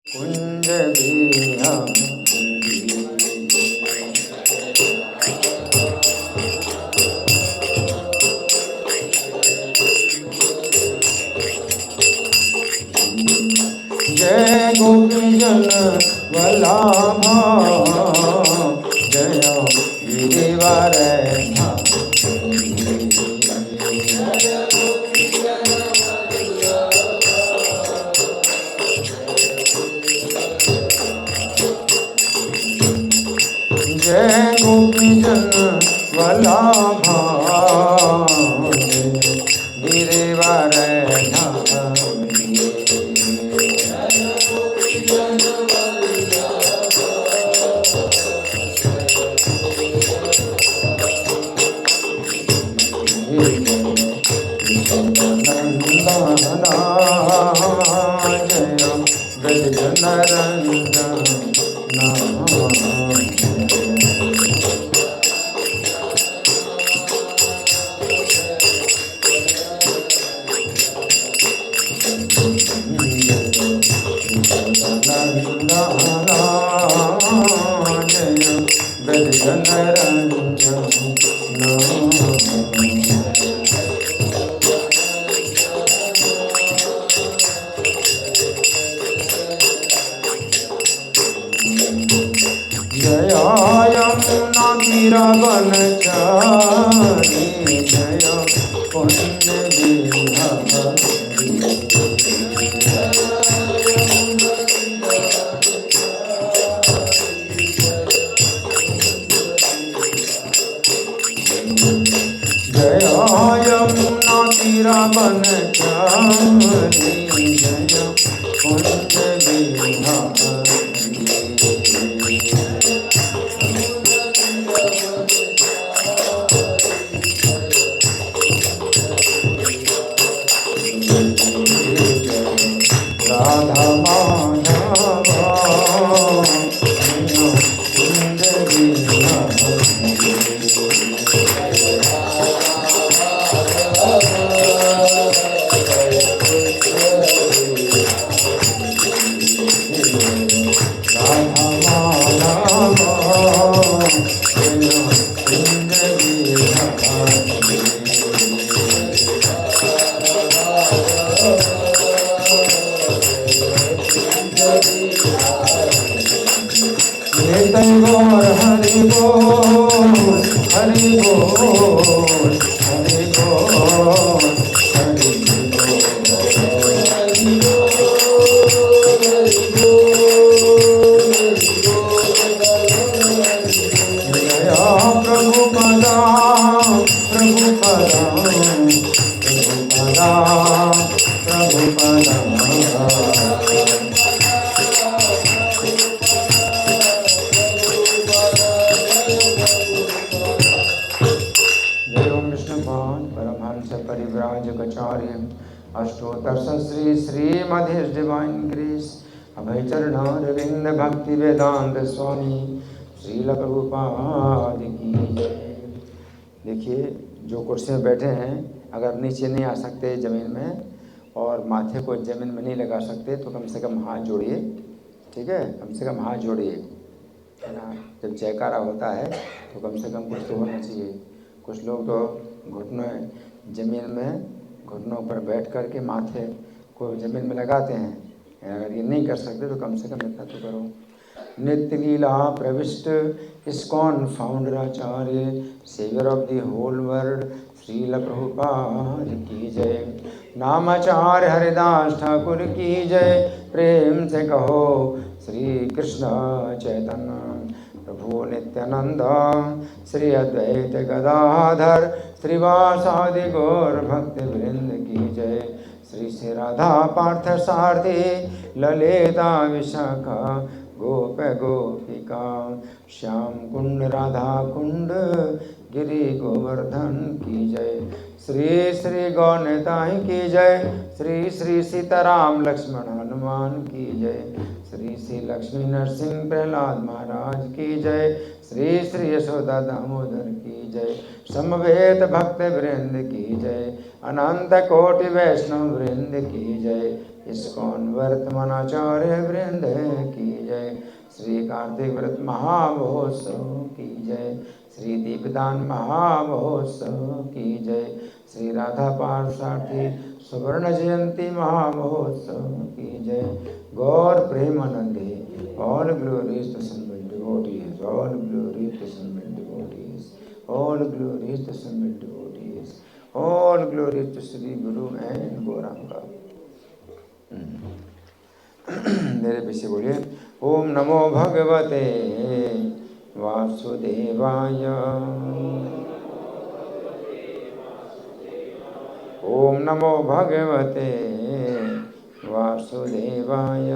कुंज बिहारी जय गोपीजन वल्लभा जय गिरिवर जय गोपीजन वल्लभा गिरिवर भक्ति वेदांत स्वामी श्रील प्रभुपाद की जय। देखिए, जो कुर्सी में बैठे हैं अगर नीचे नहीं आ सकते ज़मीन में और माथे को ज़मीन में नहीं लगा सकते तो कम से कम हाथ जोड़िए, ठीक है, कम से कम हाथ जोड़िए, है ना। जब जयकारा होता है तो कम से कम कुछ तो होना चाहिए। कुछ लोग तो घुटनों ज़मीन में घुटनों पर बैठ कर के माथे को ज़मीन में लगाते हैं। अगर ये नहीं कर सकते तो कम से कम इतना तो करो। नित्य लीला प्रविष्ट ISKCON founder acharya saviour of the whole world Srila Prabhupada की जय। नामाचार्य हरिदास ठाकुर की जय। प्रेम से कहो श्री कृष्ण चैतन्य प्रभु नित्यानंद श्री अद्वैत गदाधर श्रीवासादि गौर भक्त वृंद की जय। श्री श्री राधा पार्थ सारथी ललिता विशाखा गोप गोपिका श्याम कुंड राधा कुंड गिरि गोवर्धन की जय। श्री श्री गौरताई की जय। श्री श्री सीताराम लक्ष्मण हनुमान की जय। श्री श्री लक्ष्मी नरसिंह प्रहलाद महाराज की जय। श्री श्री यशोदा दामोदर की जय। समवेत भक्त वृंद की जय। अनंत कोटि वैष्णव वृंद की जय। इस्कॉन वर्तमानाचार्य वृंद श्री कार्तिक व्रत महामहोत्सव की जय। श्री दीपदान महामहोत्सव की जय। श्री राधा पार्षार्थी सुवर्ण जयंती महामहोत्सव की जय। गौर प्रेमानंदे, all glories to Summit devotees, all glories to Summit devotees, all glories to Summit devotees, all glories to Sri Guru and Gauranga। मेरे पीछे बोलिए, ओम नमो भगवते वासुदेवाय, ओम नमो भगवते वासुदेवाय,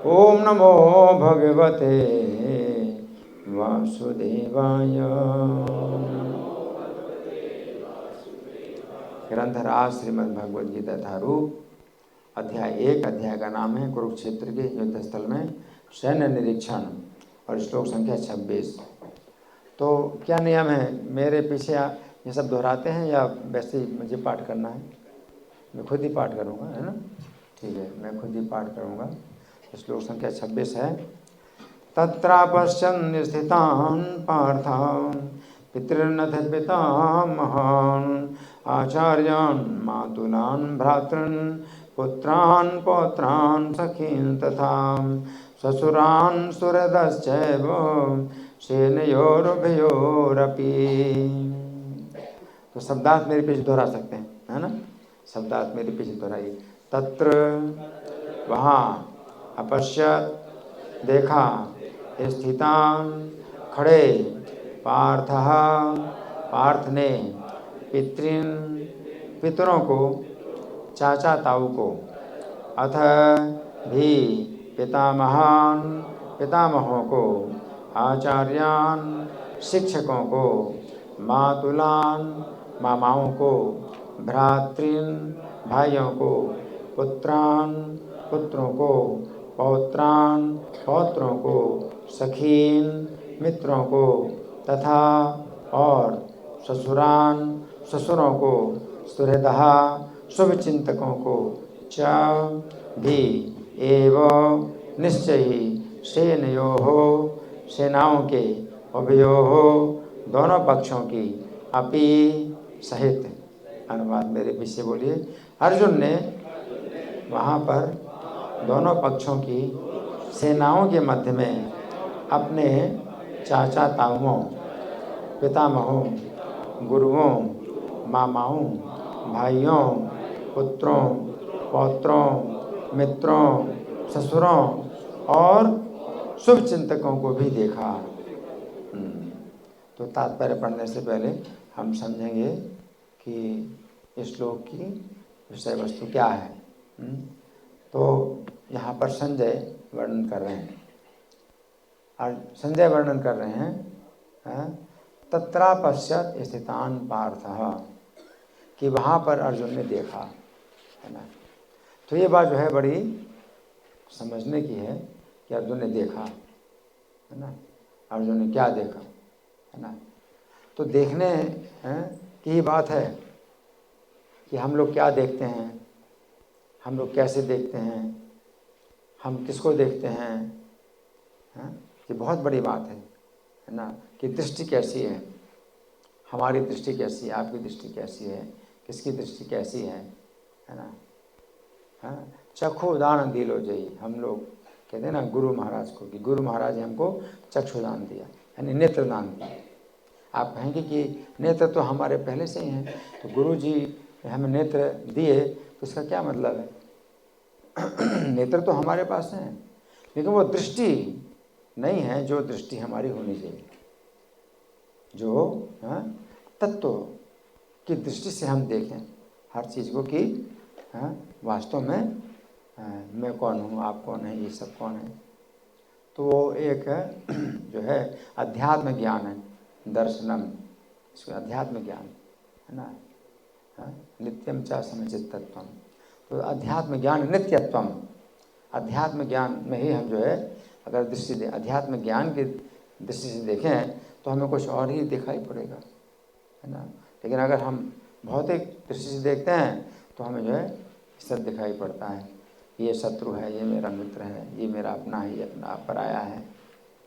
ओम नमो भगवते वासुदेवाय। ग्रंथराज श्रीमद् भगवद गीता धारूप अध्याय 1, अध्याय का नाम है कुरुक्षेत्र के युद्ध स्थल में सैन्य निरीक्षण और श्लोक संख्या 26। तो क्या नियम है, मेरे पीछे ये सब दोहराते हैं या वैसे ही मुझे पाठ करना है? मैं खुद ही पाठ करूँगा, है ना? ठीक है, मैं खुद ही पाठ करूँगा। श्लोक संख्या 26 है। तत्रापश्यन् स्थितान् पार्थान् पितृन्नथ पितामहान् आचार्यान् मातुलान् भ्रातॄन् पुत्रान् पौत्रान् सखीन् तथा ससुरान् सुहृदश्चैव सेनयोरुभयोरपि। तो शब्दार्थ मेरे पीछे दोहरा सकते हैं, है ना? शब्दार्थ मेरे पीछे दोहराइए। तत्र वहाँ, अपश्यत देखा, स्थितान खड़े, पार्थः पार्थ ने, पितृन पितरों को, चाचा ताऊ को, अथ भी पितामहान पितामहों को, आचार्यान शिक्षकों को, मातुलान मामाओं को, भ्रातृन भाइयों को, पुत्रान पुत्रों को, पौत्रान पौत्रों को, सखीन मित्रों को, तथा और ससुरान ससुरों को, सुहृदः शुभचिंतकों को, च भी एवं निश्चय ही, सेनयोः सेनाओं के, उभयोः दोनों पक्षों की, अपि सहित। अनुवाद मेरे पीछे बोलिए। अर्जुन ने वहाँ पर दोनों पक्षों की सेनाओं के मध्य में अपने चाचा ताऊओं, पितामहों, गुरुओं, मामाओं, भाइयों, पुत्रों, पौत्रों, मित्रों, ससुरों और शुभचिंतकों को भी देखा। तो तात्पर्य पढ़ने से पहले हम समझेंगे कि इस श्लोक की विषय वस्तु क्या है। तो यहाँ पर संजय वर्णन कर रहे हैं, और संजय वर्णन कर रहे हैं तत्रापश्यत स्थितान पार्थः, कि वहाँ पर अर्जुन ने देखा, है ना। तो ये बात जो है बड़ी समझने की है कि अर्जुन ने देखा, है ना। अर्जुन ने क्या देखा, है ना। तो देखने की ही बात है कि हम लोग क्या देखते हैं, हम लोग कैसे देखते हैं, हम किसको देखते हैं, ये बहुत बड़ी बात है ना। कि दृष्टि कैसी है, हमारी दृष्टि कैसी है, आपकी दृष्टि कैसी है, किसकी दृष्टि कैसी है ना। हाँ, चक्षुदान दिलो जई, हम लोग कहते हैं ना गुरु महाराज को, कि गुरु महाराज ने हमको चक्षुदान दिया, यानी नेत्रदान दिया। आप कहेंगे कि नेत्र तो हमारे पहले से ही हैं, तो गुरु जी हमें नेत्र दिए तो इसका क्या मतलब है? नेत्र तो हमारे पास हैं, लेकिन वो दृष्टि नहीं है जो दृष्टि हमारी होनी चाहिए, जो तत्व की दृष्टि से हम देखें हर चीज़ को, कि वास्तव में मैं कौन हूँ, आप कौन है, ये सब कौन है। तो वो एक जो है अध्यात्म ज्ञान है, दर्शनम, इसको अध्यात्म ज्ञान है ना। नित्यम च समचित तत्वम, तो अध्यात्म ज्ञान नित्यत्वम, अध्यात्म ज्ञान में ही हम जो है अगर दृष्टि दें, अध्यात्म ज्ञान की दृष्टि से देखें तो हमें कुछ और ही दिखाई पड़ेगा, है ना। लेकिन अगर हम भौतिक दृष्टि से देखते हैं तो हमें जो है सब दिखाई पड़ता है। ये शत्रु है, ये मेरा मित्र है, ये मेरा अपना है, ये अपना पराया है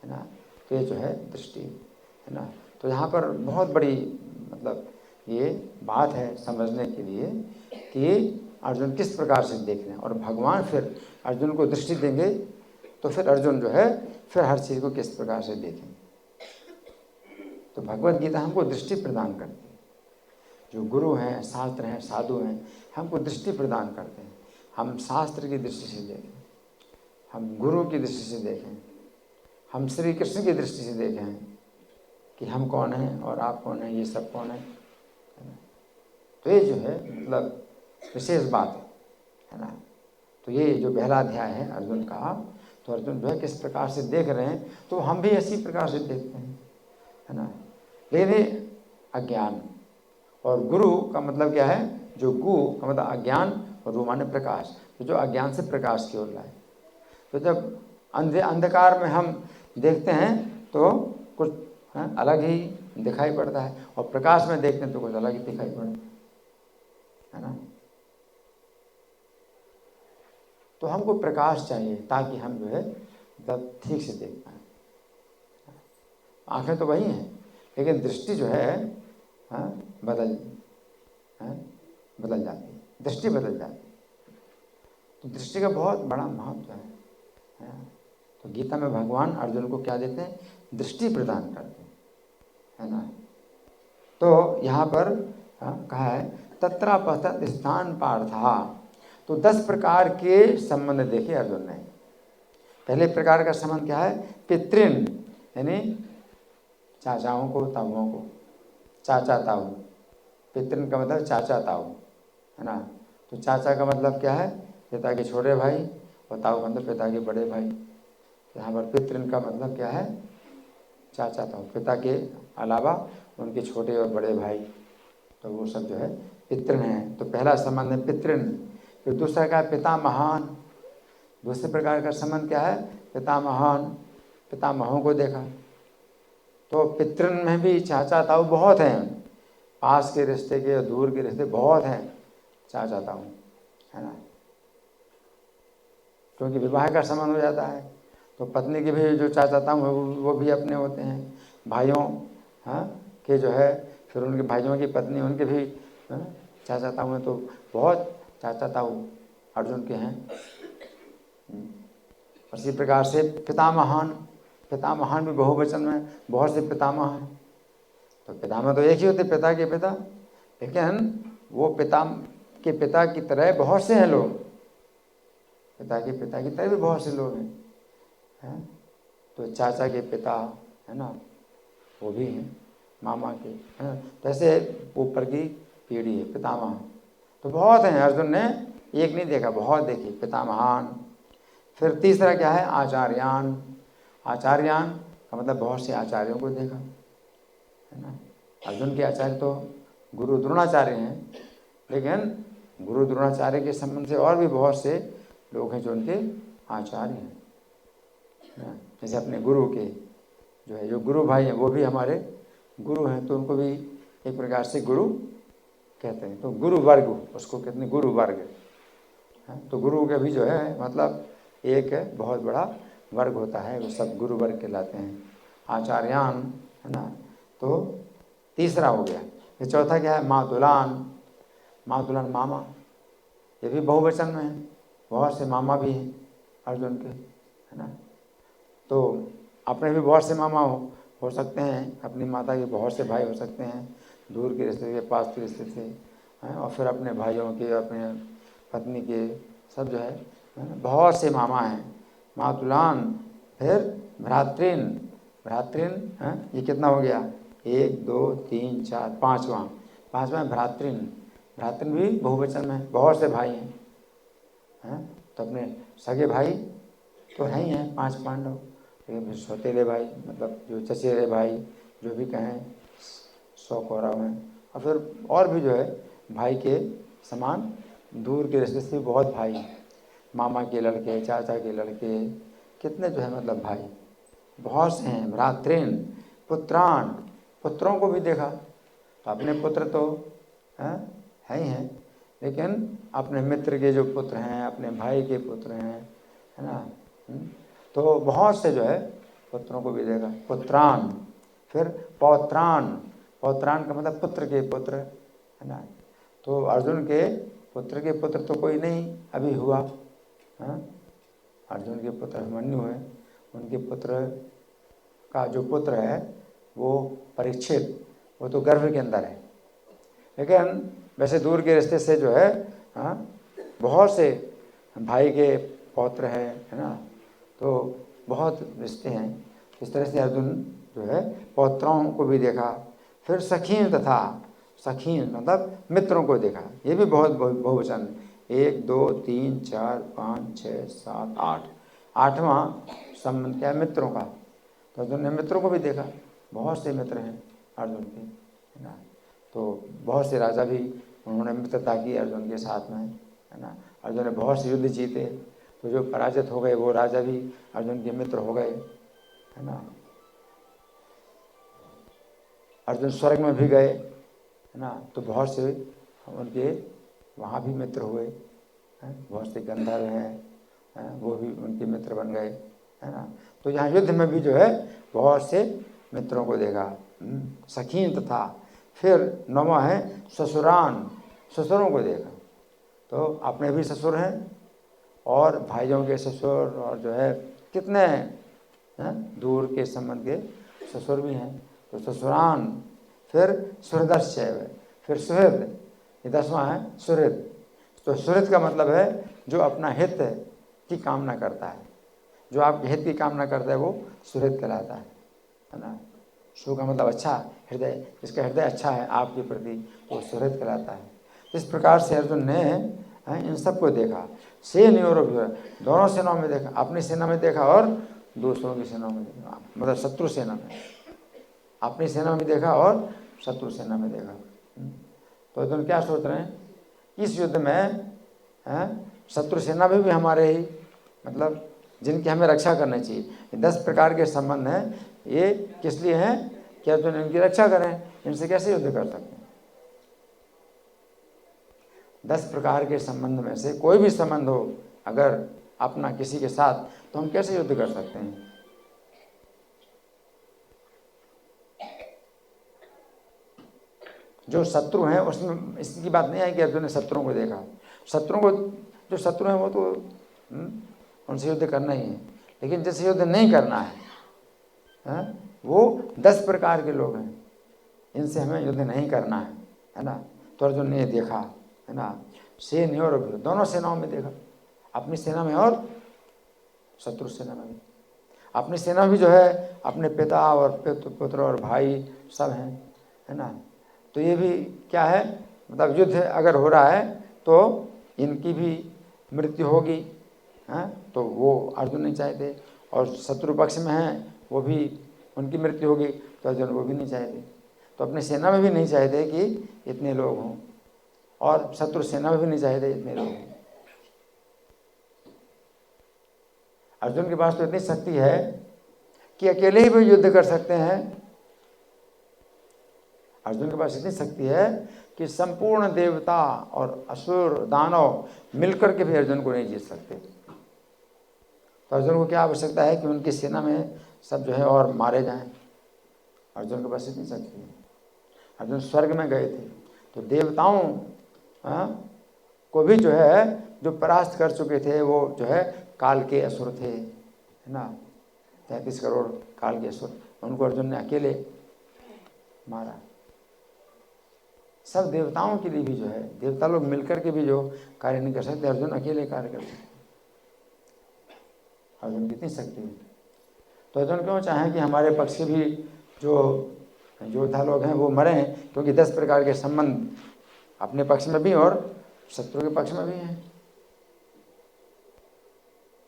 ना। तो ये जो है दृष्टि है ना। तो यहाँ पर बहुत बड़ी मतलब ये बात है समझने के लिए कि अर्जुन किस प्रकार से देख रहे हैं, और भगवान फिर अर्जुन को दृष्टि देंगे तो फिर अर्जुन जो है फिर हर चीज़ को किस प्रकार से देखें। तो भगवत गीता हमको दृष्टि प्रदान करती है। जो गुरु हैं, शास्त्र हैं, साधु हैं, हमको दृष्टि प्रदान करते हैं। हम शास्त्र की दृष्टि से देखें, हम गुरु की दृष्टि से देखें, हम श्री कृष्ण की दृष्टि से देखें कि हम कौन हैं और आप कौन हैं, ये सब कौन है ना। तो ये जो है मतलब विशेष बात है ना। तो ये जो पहला अध्याय है अर्जुन का, तो अर्जुन जो है किस प्रकार से देख रहे हैं, तो हम भी इसी प्रकार से देखते हैं है ना। लेकिन अज्ञान, और गुरु का मतलब क्या है, जो गु का मतलब अज्ञान और रू माने प्रकाश, तो जो अज्ञान से प्रकाश की ओर लाए। तो जब अंधकार में हम देखते हैं तो कुछ अलग ही दिखाई पड़ता है, और प्रकाश में देखते हैं तो कुछ अलग ही दिखाई पड़ता है ना। तो हमको प्रकाश चाहिए ताकि हम जो है मतलब ठीक से देख पाएँ। आंखें तो वही हैं, लेकिन दृष्टि जो है बदल जाती है, दृष्टि बदल जाती है। तो दृष्टि का बहुत बड़ा महत्व है। तो गीता में भगवान अर्जुन को क्या देते हैं, दृष्टि प्रदान करते हैं है ना। तो यहाँ पर कहा है तत्रापतत स्थान पार्था। तो 10 प्रकार के संबंध देखे अर्जुन ने। पहले प्रकार का संबंध क्या है, पितृन यानी चाचाओं को, ताऊओं को, चाचा ताऊ। पितृन का मतलब चाचा ताऊ है ना। तो चाचा का मतलब क्या है, पिता के छोटे भाई, और ताऊ का मतलब पिता के बड़े भाई। यहाँ पर पितृन का मतलब क्या है, चाचा ताऊ, पिता के अलावा उनके छोटे और बड़े भाई, तो वो सब जो है पितृन हैं। तो पहला संबंध है पितृन। फिर दूसरा का है पितामहान। दूसरे प्रकार का संबंध क्या है, पितामहान, पितामहों को देखा। तो पितृन में भी चाचा ताऊ बहुत हैं, पास के रिश्ते के और दूर के रिश्ते बहुत हैं चाचा ताऊ है ना। क्योंकि विवाह का संबंध हो जाता है, तो पत्नी के भी जो चाचा ताऊ है वो भी अपने होते हैं। भाइयों के जो है फिर उनके भाइयों की पत्नी, उनके भी चाचा ताऊ हैं। तो बहुत चाचा ताऊ अर्जुन के हैं। इसी प्रकार से पितामहान, पितामहान भी बहुवचन में बहुत से पितामह हैं। तो पितामह तो एक ही होते, पिता के पिता, लेकिन वो पिता के पिता की तरह बहुत से हैं लोग, पिता के पिता की तरह भी बहुत से लोग हैं। तो चाचा के पिता है ना, वो भी हैं, मामा के हैं। जैसे ऊपर की पीढ़ी है पितामह, तो बहुत हैं। अर्जुन ने एक नहीं देखा, बहुत देखे पितामहान। फिर तीसरा क्या है, आचार्यान। आचार्यान का मतलब बहुत से आचार्यों को देखा है ना। अर्जुन के आचार्य तो गुरु द्रोणाचार्य हैं, लेकिन गुरु द्रोणाचार्य के संबंध से और भी बहुत से लोग हैं जो उनके आचार्य हैं। जैसे अपने गुरु के जो है, जो गुरु भाई हैं वो भी हमारे गुरु हैं, तो उनको भी एक प्रकार से गुरु कहते हैं। तो गुरु वर्ग, उसको कहते हैं गुरु वर्ग। तो गुरु के भी जो है मतलब एक बहुत बड़ा वर्ग होता है, वो सब गुरु वर्ग कहलाते हैं, आचार्यान है ना। तो तीसरा हो गया। फिर चौथा क्या है, मातुलान। मातुलान मामा, ये भी बहुवचन में है, बहुत से मामा भी हैं अर्जुन के है ना। तो अपने भी बहुत से मामा हो सकते हैं, अपनी माता के बहुत से भाई हो सकते हैं, दूर के रिश्ते के, पास के रिश्ते से हैं, और फिर अपने भाइयों के, अपने पत्नी के, सब जो है ना, बहुत से मामा हैं। मातुलान। फिर भ्रातृन। भ्रातृन हैं, ये कितना हो गया, 1 2 3 4 पाँचवां भ्रातृन। भ्रातृन भी बहुवचन में, बहुत से भाई हैं। तो अपने सगे भाई तो हैं ही हैं 5 पांडव, लेकिन फिर सौतेले भाई मतलब जो चचेरे भाई जो भी कहें 100 कौरव हैं, और फिर और भी जो है भाई के समान दूर के रिश्ते से बहुत भाई हैं। मामा के लड़के, चाचा के लड़के, कितने जो है मतलब भाई बहुत से हैं। भ्रातृन। पुत्रान। पुत्रों को भी देखा, तो अपने पुत्र तो है ही हैं, लेकिन अपने मित्र के जो पुत्र हैं, अपने भाई के पुत्र हैं, है ना। तो बहुत से जो है पुत्रों को भी देखा। पुत्रान, फिर पौत्रान, पौत्रान का मतलब पुत्र के पुत्र, है ना। तो अर्जुन के पुत्र के पुत्र तो कोई नहीं अभी हुआ, हाँ। अर्जुन के पुत्र अभिमन्यु है, उनके पुत्र का जो पुत्र है वो परीक्षित, वो तो गर्भ के अंदर है। लेकिन वैसे दूर के रिश्ते से जो है, हाँ, बहुत से भाई के पौत्र है ना। तो बहुत रिश्ते हैं। इस तरह से अर्जुन जो है पौत्रों को भी देखा। फिर सखीन तथा, सखीन मतलब मित्रों को देखा। ये भी बहुत बहुवचन, 1 2 3 4 5 6 7 8, 8वां संबंध क्या है? मित्रों का। तो अर्जुन ने मित्रों को भी देखा। बहुत से मित्र हैं अर्जुन के, है ना। तो बहुत से राजा भी उन्होंने मित्रता की अर्जुन के साथ में, है ना। अर्जुन ने बहुत से युद्ध जीते, तो जो पराजित हो गए वो राजा भी अर्जुन के मित्र हो गए, है ना। अर्जुन स्वर्ग में भी गए, है ना। तो बहुत से उनके वहाँ भी मित्र हुए हैं। बहुत से गंधर्व हैं, वो भी उनके मित्र बन गए, है ना। तो यहाँ युद्ध में भी जो है बहुत से मित्रों को देखा। सखीन तथा, फिर 9वां है ससुरान, ससुरों को देखा। तो अपने भी ससुर हैं और भाइयों के ससुर, और जो है कितने हैं दूर के संबंध के ससुर भी हैं। तो ससुरान, फिर सुहृदश्चैव, फिर सुहृद, ये 10वां है सुहृद। तो सुहृद का मतलब है जो अपना हित की कामना करता है, जो आपके हित की कामना करता है वो सुहृद कहलाता है ना। सु का मतलब अच्छा, हृदय, जिसका हृदय अच्छा है आपके प्रति वो सुहृद कहलाता है। इस प्रकार से अर्जुन ने इन सबको देखा। सेन और दोनों सेनाओं में देखा, अपनी सेना में देखा और दूसरों की सेना में देखा, मतलब शत्रु सेना में, अपनी सेना में देखा और शत्रु सेना में देखा। तो अर्जुन क्या सोच रहे हैं? इस युद्ध में शत्रु सेना भी हमारे ही, मतलब जिनकी हमें रक्षा करनी चाहिए। 10 प्रकार के संबंध हैं, ये किस लिए हैं? कि अर्जुन इनकी रक्षा करें, इनसे कैसे युद्ध कर सकते हैं? 10 प्रकार के संबंध में से कोई भी संबंध हो अगर अपना किसी के साथ, तो हम कैसे युद्ध कर सकते हैं? जो शत्रु हैं उसमें इसकी बात नहीं है कि अर्जुन ने शत्रुओं को देखा। शत्रुओं को, जो शत्रु हैं वो तो उनसे युद्ध करना ही है, लेकिन जिससे युद्ध नहीं करना है वो 10 प्रकार के लोग हैं, इनसे हमें युद्ध नहीं करना है ना। तो अर्जुन ने देखा, है ना। सेना और दोनों सेनाओं में देखा, अपनी सेना में और शत्रु सेना में भी। अपनी सेना भी जो है अपने पिता और पुत्र और भाई सब हैं, है ना। तो ये भी क्या है, मतलब युद्ध अगर हो रहा है तो इनकी भी मृत्यु होगी, हैं, तो वो अर्जुन नहीं चाहते। और शत्रु पक्ष में हैं वो भी, उनकी मृत्यु होगी, तो अर्जुन वो भी नहीं चाहते। तो अपनी सेना में भी नहीं चाहते कि इतने लोग हों, और शत्रु सेना में भी नहीं चाहते इतने लोग हों। अर्जुन के पास तो इतनी शक्ति है कि अकेले ही वो युद्ध कर सकते हैं। अर्जुन के पास इतनी शक्ति है कि संपूर्ण देवता और असुर दानव मिलकर के भी अर्जुन को नहीं जीत सकते। तो अर्जुन को क्या आवश्यकता है कि उनकी सेना में सब जो है और मारे जाएं। अर्जुन के पास इतनी शक्ति है। अर्जुन स्वर्ग में गए थे तो देवताओं को भी जो है जो परास्त कर चुके थे, वो जो है काल के असुर थे, है ना। 33 करोड़ काल के असुर, उनको अर्जुन ने अकेले मारा। सब देवताओं के लिए भी जो है, देवता लोग मिलकर के भी जो कार्य नहीं कर सकते, अर्जुन अकेले कार्य कर सकते। अर्जुन कितनी शक्ति है। तो अर्जुन क्यों चाहें कि हमारे पक्ष के भी जो योद्धा लोग हैं वो मरें, क्योंकि 10 प्रकार के संबंध अपने पक्ष में भी और शत्रु के पक्ष में भी हैं,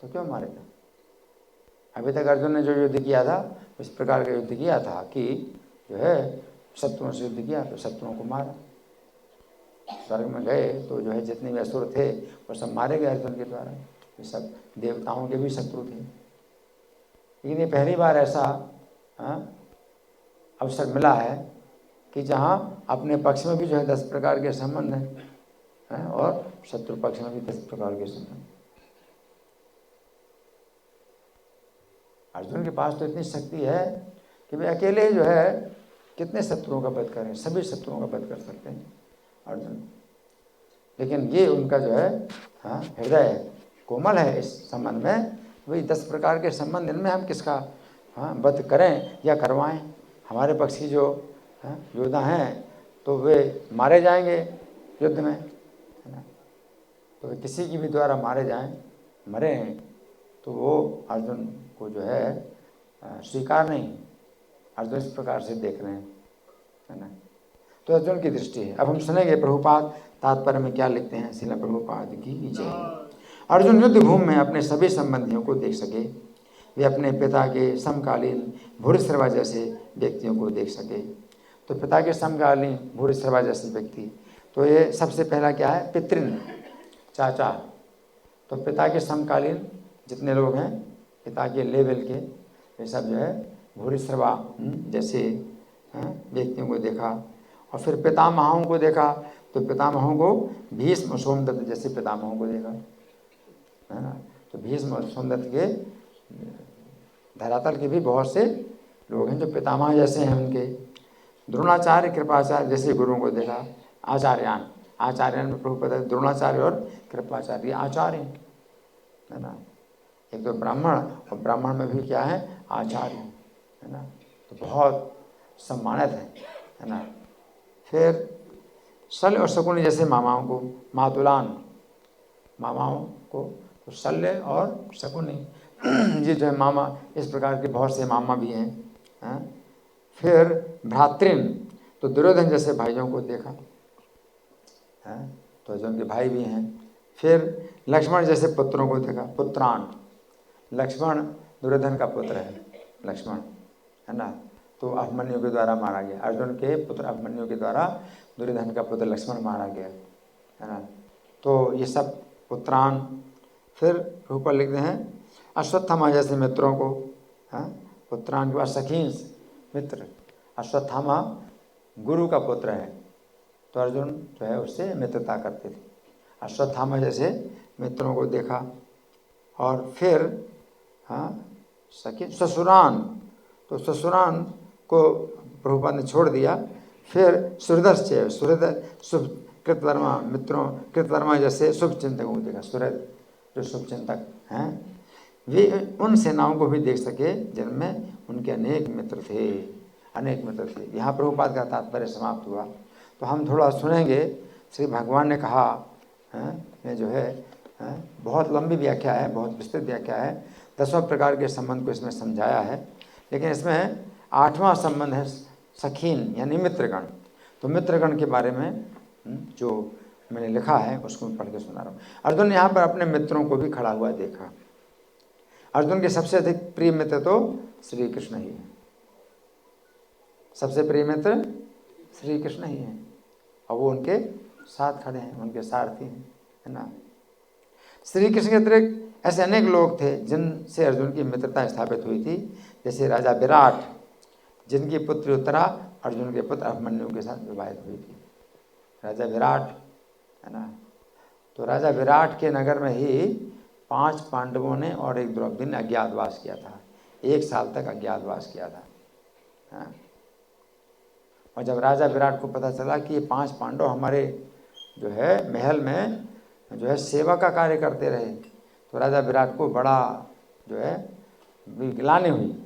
तो क्यों मारेगा? अभी तक अर्जुन ने जो युद्ध किया था इस प्रकार का युद्ध किया था कि जो है शत्रुओं से युद्ध किया, तो शत्रुओं को मारा। स्वर्ग में गए तो जो है जितने भी असुर थे वो सब मारे गए अर्जुन के द्वारा। ये सब देवताओं के भी शत्रु थे। लेकिन ये पहली बार ऐसा अवसर मिला है कि जहाँ अपने पक्ष में भी जो है 10 प्रकार के संबंध हैं, हैं, और शत्रु पक्ष में भी 10 प्रकार के संबंध। अर्जुन के पास तो इतनी शक्ति है कि वे अकेले जो है कितने शत्रुओं का वध करें, सभी शत्रुओं का वध कर सकते हैं अर्जुन। लेकिन ये उनका जो है हृदय कोमल है इस संबंध में। वही 10 प्रकार के संबंध, इनमें हम किसका वध करें या करवाएं। हमारे पक्ष की जो योद्धा हैं तो वे मारे जाएंगे युद्ध में, है ना। तो वे किसी की भी द्वारा मारे जाएं, मरें, तो वो अर्जुन को जो है स्वीकार नहीं। अर्जुन इस प्रकार से देख रहे हैं, है ना। तो अर्जुन की दृष्टि है। अब हम सुनेंगे प्रभुपाद तात्पर्य में क्या लिखते हैं। श्रील प्रभुपाद की जय। अर्जुन युद्ध भूमि में अपने सभी संबंधियों को देख सके, वे अपने पिता के समकालीन भूरिश्रवा जैसे व्यक्तियों को देख सके। तो पिता के समकालीन भूरिश्रवा जैसे व्यक्ति, तो ये सबसे पहला क्या है, पितृन, चाचा। तो पिता के समकालीन जितने लोग हैं, पिता के लेवल के, ये सब जो है भूरिश्रवा जैसे व्यक्तियों को देखा। और फिर पितामहों को देखा, तो पितामहों को भीष्म सोमदत्त जैसे पितामहों को देखा, है ना। तो भीष्म और सोमदत्त के धरातल के भी बहुत से लोग हैं जो पितामह जैसे हैं उनके। द्रोणाचार्य कृपाचार्य जैसे गुरुओं को देखा। आचार्यान, आचार्यान में प्रभु पता है द्रोणाचार्य और कृपाचार्य आचार्य, है ना। एक तो ब्राह्मण, और ब्राह्मण में भी क्या है, आचार्य, है ना। तो बहुत सम्मानित है ना। फिर शल्य और शकुनी जैसे मामाओं को, मातुलान मामाओं को, तो शल्य और शकुनी ये जो है मामा, इस प्रकार के बहुत से मामा भी हैं। फिर भ्रातृन, तो दुर्योधन जैसे भाइयों को देखा, है, तो जो उनके भाई भी हैं। फिर लक्ष्मण जैसे पुत्रों को देखा, पुत्रान, लक्ष्मण दुर्योधन का पुत्र है लक्ष्मण, है ना। तो अभिमन्यु के द्वारा मारा गया, अर्जुन के पुत्र अभिमन्यु के द्वारा दुर्योधन का पुत्र लक्ष्मण मारा गया, है ना। तो ये सब पुत्रान। फिर ऊपर लिखते हैं अश्वत्थामा जैसे मित्रों को, पुत्रान के बाद सखीन मित्र। अश्वत्थामा गुरु का पुत्र है, तो अर्जुन जो है उससे मित्रता करते थे। अश्वत्थामा जैसे मित्रों को देखा। और फिर सखी ससुरान, तो ससुरान को प्रभुपाद ने छोड़ दिया। फिर सुहृदश्चैव, सुहृद शुभ कृतवर्मा मित्रों, कृतवर्मा जैसे शुभ चिंतकों को देखा। सुहृद जो शुभ चिंतक हैं, वे उन सेनाओं को भी देख सके जिनमें उनके अनेक मित्र थे, अनेक मित्र थे। यहाँ प्रभुपाद का तात्पर्य समाप्त हुआ। तो हम थोड़ा सुनेंगे। श्री भगवान ने कहा ये जो है बहुत लंबी व्याख्या है, बहुत विस्तृत व्याख्या है, 10 प्रकार के संबंध को इसमें समझाया है। लेकिन इसमें 8वां संबंध है सखीन यानी मित्रगण। तो मित्रगण के बारे में जो मैंने लिखा है उसको मैं पढ़ के सुना रहा हूँ। अर्जुन ने यहाँ पर अपने मित्रों को भी खड़ा हुआ देखा। अर्जुन के सबसे अधिक प्रिय मित्र तो श्री कृष्ण ही है, सबसे प्रिय मित्र श्री कृष्ण ही हैं, और वो उनके साथ खड़े हैं, उनके सारथी हैं, है ना। श्री कृष्ण के अतिरिक्त ऐसे अनेक लोग थे जिनसे अर्जुन की मित्रता स्थापित हुई थी। जैसे राजा विराट, जिनकी पुत्री उत्तरा अर्जुन के पुत्र अभिमन्यु के साथ विवाहित हुई थी। राजा विराट, है ना। तो राजा विराट के नगर में ही 5 पांडवों ने और एक द्रौपदी ने अज्ञातवास किया था। 1 साल तक अज्ञातवास किया था, हाँ। और जब राजा विराट को पता चला कि ये 5 पांडव हमारे जो है महल में जो है सेवा का कार्य करते रहे, तो राजा विराट को बड़ा जो है गिलानी हुई।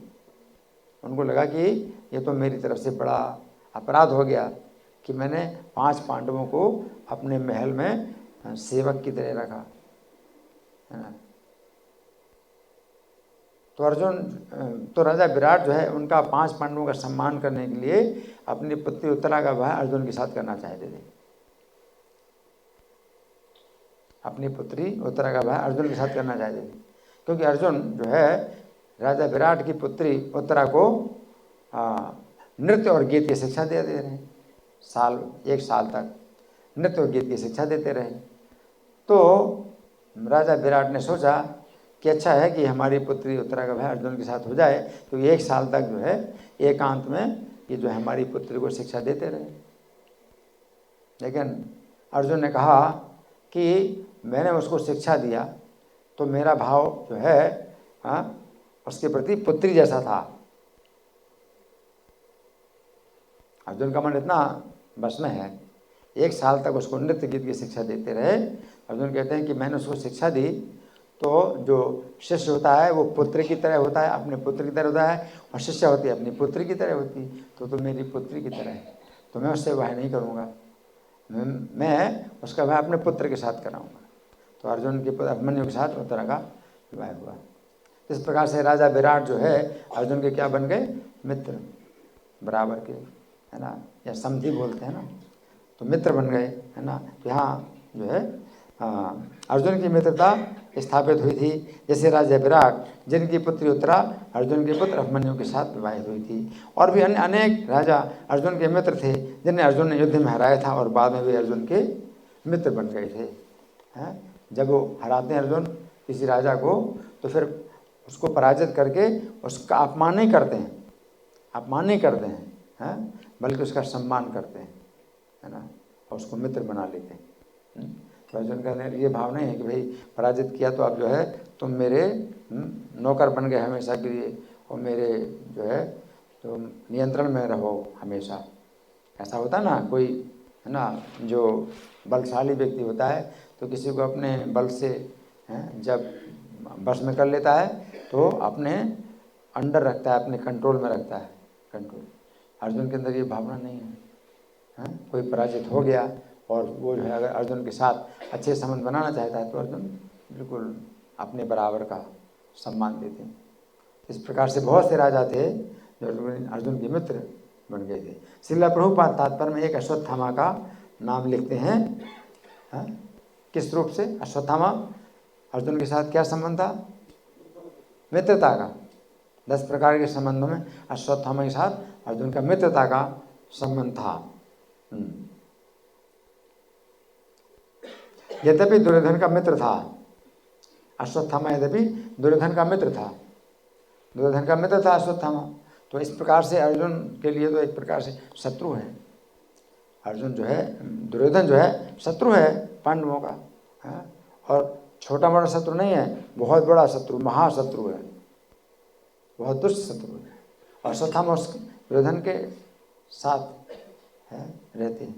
उनको लगा कि ये तो मेरी तरफ से बड़ा अपराध हो गया कि मैंने 5 पांडवों को अपने महल में सेवक की तरह रखा, है ना। तो राजा विराट जो है उनका 5 पांडवों का सम्मान करने के लिए अपनी पुत्री उत्तरा का विवाह अर्जुन के साथ करना चाहते थे। अपनी पुत्री उत्तरा का विवाह अर्जुन के साथ करना चाहते थे, क्योंकि अर्जुन जो है राजा विराट की पुत्री उत्तरा को नृत्य और गीत की शिक्षा देते रहे। 1 साल तक नृत्य और गीत की शिक्षा देते रहे। तो राजा विराट ने सोचा कि अच्छा है कि हमारी पुत्री उत्तरा का विवाह अर्जुन के साथ हो जाए, तो 1 साल तक जो है एकांत में ये जो हमारी पुत्री को शिक्षा देते रहे। लेकिन अर्जुन ने कहा कि मैंने उसको शिक्षा दिया तो मेरा भाव जो है उसके प्रति पुत्री जैसा था। अर्जुन का मन इतना बस में है, 1 साल तक उसको नृत्य गीत की शिक्षा देते रहे। अर्जुन कहते हैं कि मैंने उसको शिक्षा दी तो जो शिष्य होता है वो पुत्र की तरह होता है, अपने पुत्र की तरह होता है, और शिष्य होती है अपनी पुत्री की तरह होती। तो मेरी पुत्री की तरह है, तो मैं उससे विवाह नहीं करूँगा, मैं उसका विवाह अपने पुत्र के साथ कराऊँगा। तो अर्जुन के पुत्र अभिमन्यु के साथ उत्तरा का विवाह हुआ। इस प्रकार से राजा विराट जो है अर्जुन के क्या बन गए? मित्र बराबर के, है ना, या समधी बोलते हैं ना, तो मित्र बन गए, है ना। तो यहाँ जो है अर्जुन की मित्रता स्थापित हुई थी। जैसे राजा विराट जिनकी पुत्री उत्तरा अर्जुन के पुत्र अभिमन्यु के साथ विवाहित हुई थी। और भी अन्य अनेक राजा अर्जुन के मित्र थे जिन्हें अर्जुन ने युद्ध में हराया था और बाद में वे अर्जुन के मित्र बन गए थे। हैं, जब वो हराते हैं अर्जुन किसी राजा को तो फिर उसको पराजित करके उसका अपमान नहीं करते हैं, अपमान नहीं करते हैं, बल्कि उसका सम्मान करते हैं, है ना, और उसको मित्र बना लेते हैं। तो अर्जुन का ये भाव नहीं है कि भाई पराजित किया तो अब जो है तुम मेरे नौकर बन गए हमेशा के लिए और मेरे जो है तो नियंत्रण में रहो हमेशा। ऐसा होता ना कोई, है ना, जो बलशाली व्यक्ति होता है तो किसी को अपने बल से जब बस में कर लेता है तो अपने अंडर रखता है, अपने कंट्रोल में रखता है, कंट्रोल। अर्जुन के अंदर ये भावना नहीं है, कोई पराजित हो गया और वो जो है अगर अर्जुन के साथ अच्छे संबंध बनाना चाहता है तो अर्जुन बिल्कुल अपने बराबर का सम्मान देते हैं। इस प्रकार से बहुत से राजा थे जो अर्जुन के मित्र बन गए थे। श्रील प्रभुपाद तात्पर्य में एक अश्वत्थामा का नाम लिखते हैं। किस रूप से? अश्वत्थामा अर्जुन के साथ क्या संबंध था? मित्रता का। 10 प्रकार के संबंधों में अश्वत्थामा के साथ अर्जुन का मित्रता का संबंध था। यद्यपि दुर्योधन का मित्र था अश्वत्थामा, यद्यपि दुर्योधन का मित्र था, दुर्योधन का मित्र था अश्वत्थामा। तो इस प्रकार से अर्जुन के लिए तो एक प्रकार से शत्रु है। अर्जुन जो है, दुर्योधन जो है शत्रु है पांडवों का, है? और छोटा मोटा शत्रु नहीं है, बहुत बड़ा शत्रु, महाशत्रु है, बहुत दुष्ट शत्रु है। और अश्वत्थामा उस दुर्योधन के साथ है रहते हैं।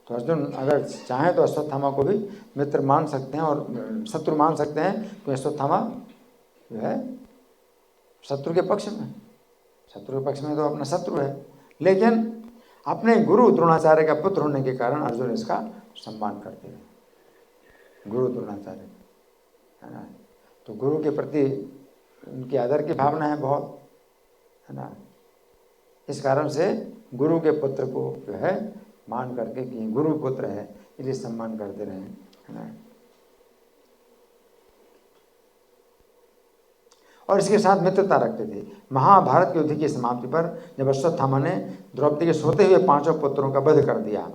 तो अर्जुन अगर चाहें तो अश्वत्थामा को भी मित्र मान सकते हैं और शत्रु मान सकते हैं, तो अश्वत्थामा जो है शत्रु के पक्ष में, शत्रु के पक्ष में तो अपना शत्रु है, लेकिन अपने गुरु द्रोणाचार्य का पुत्र होने के कारण अर्जुन इसका सम्मान करते हैं। गुरु द्रोणाचार्य, है ना, तो गुरु के प्रति उनकी आदर की भावना है बहुत, है ना। इस कारण से गुरु के पुत्र को जो है मान करके कि गुरु पुत्र है इसलिए सम्मान करते रहे, है ना। और इसके साथ मित्रता रखते थे। महाभारत के युद्ध की समाप्ति पर जब अश्वत्थामा ने द्रौपदी के सोते हुए 5 पुत्रों का वध कर दिया।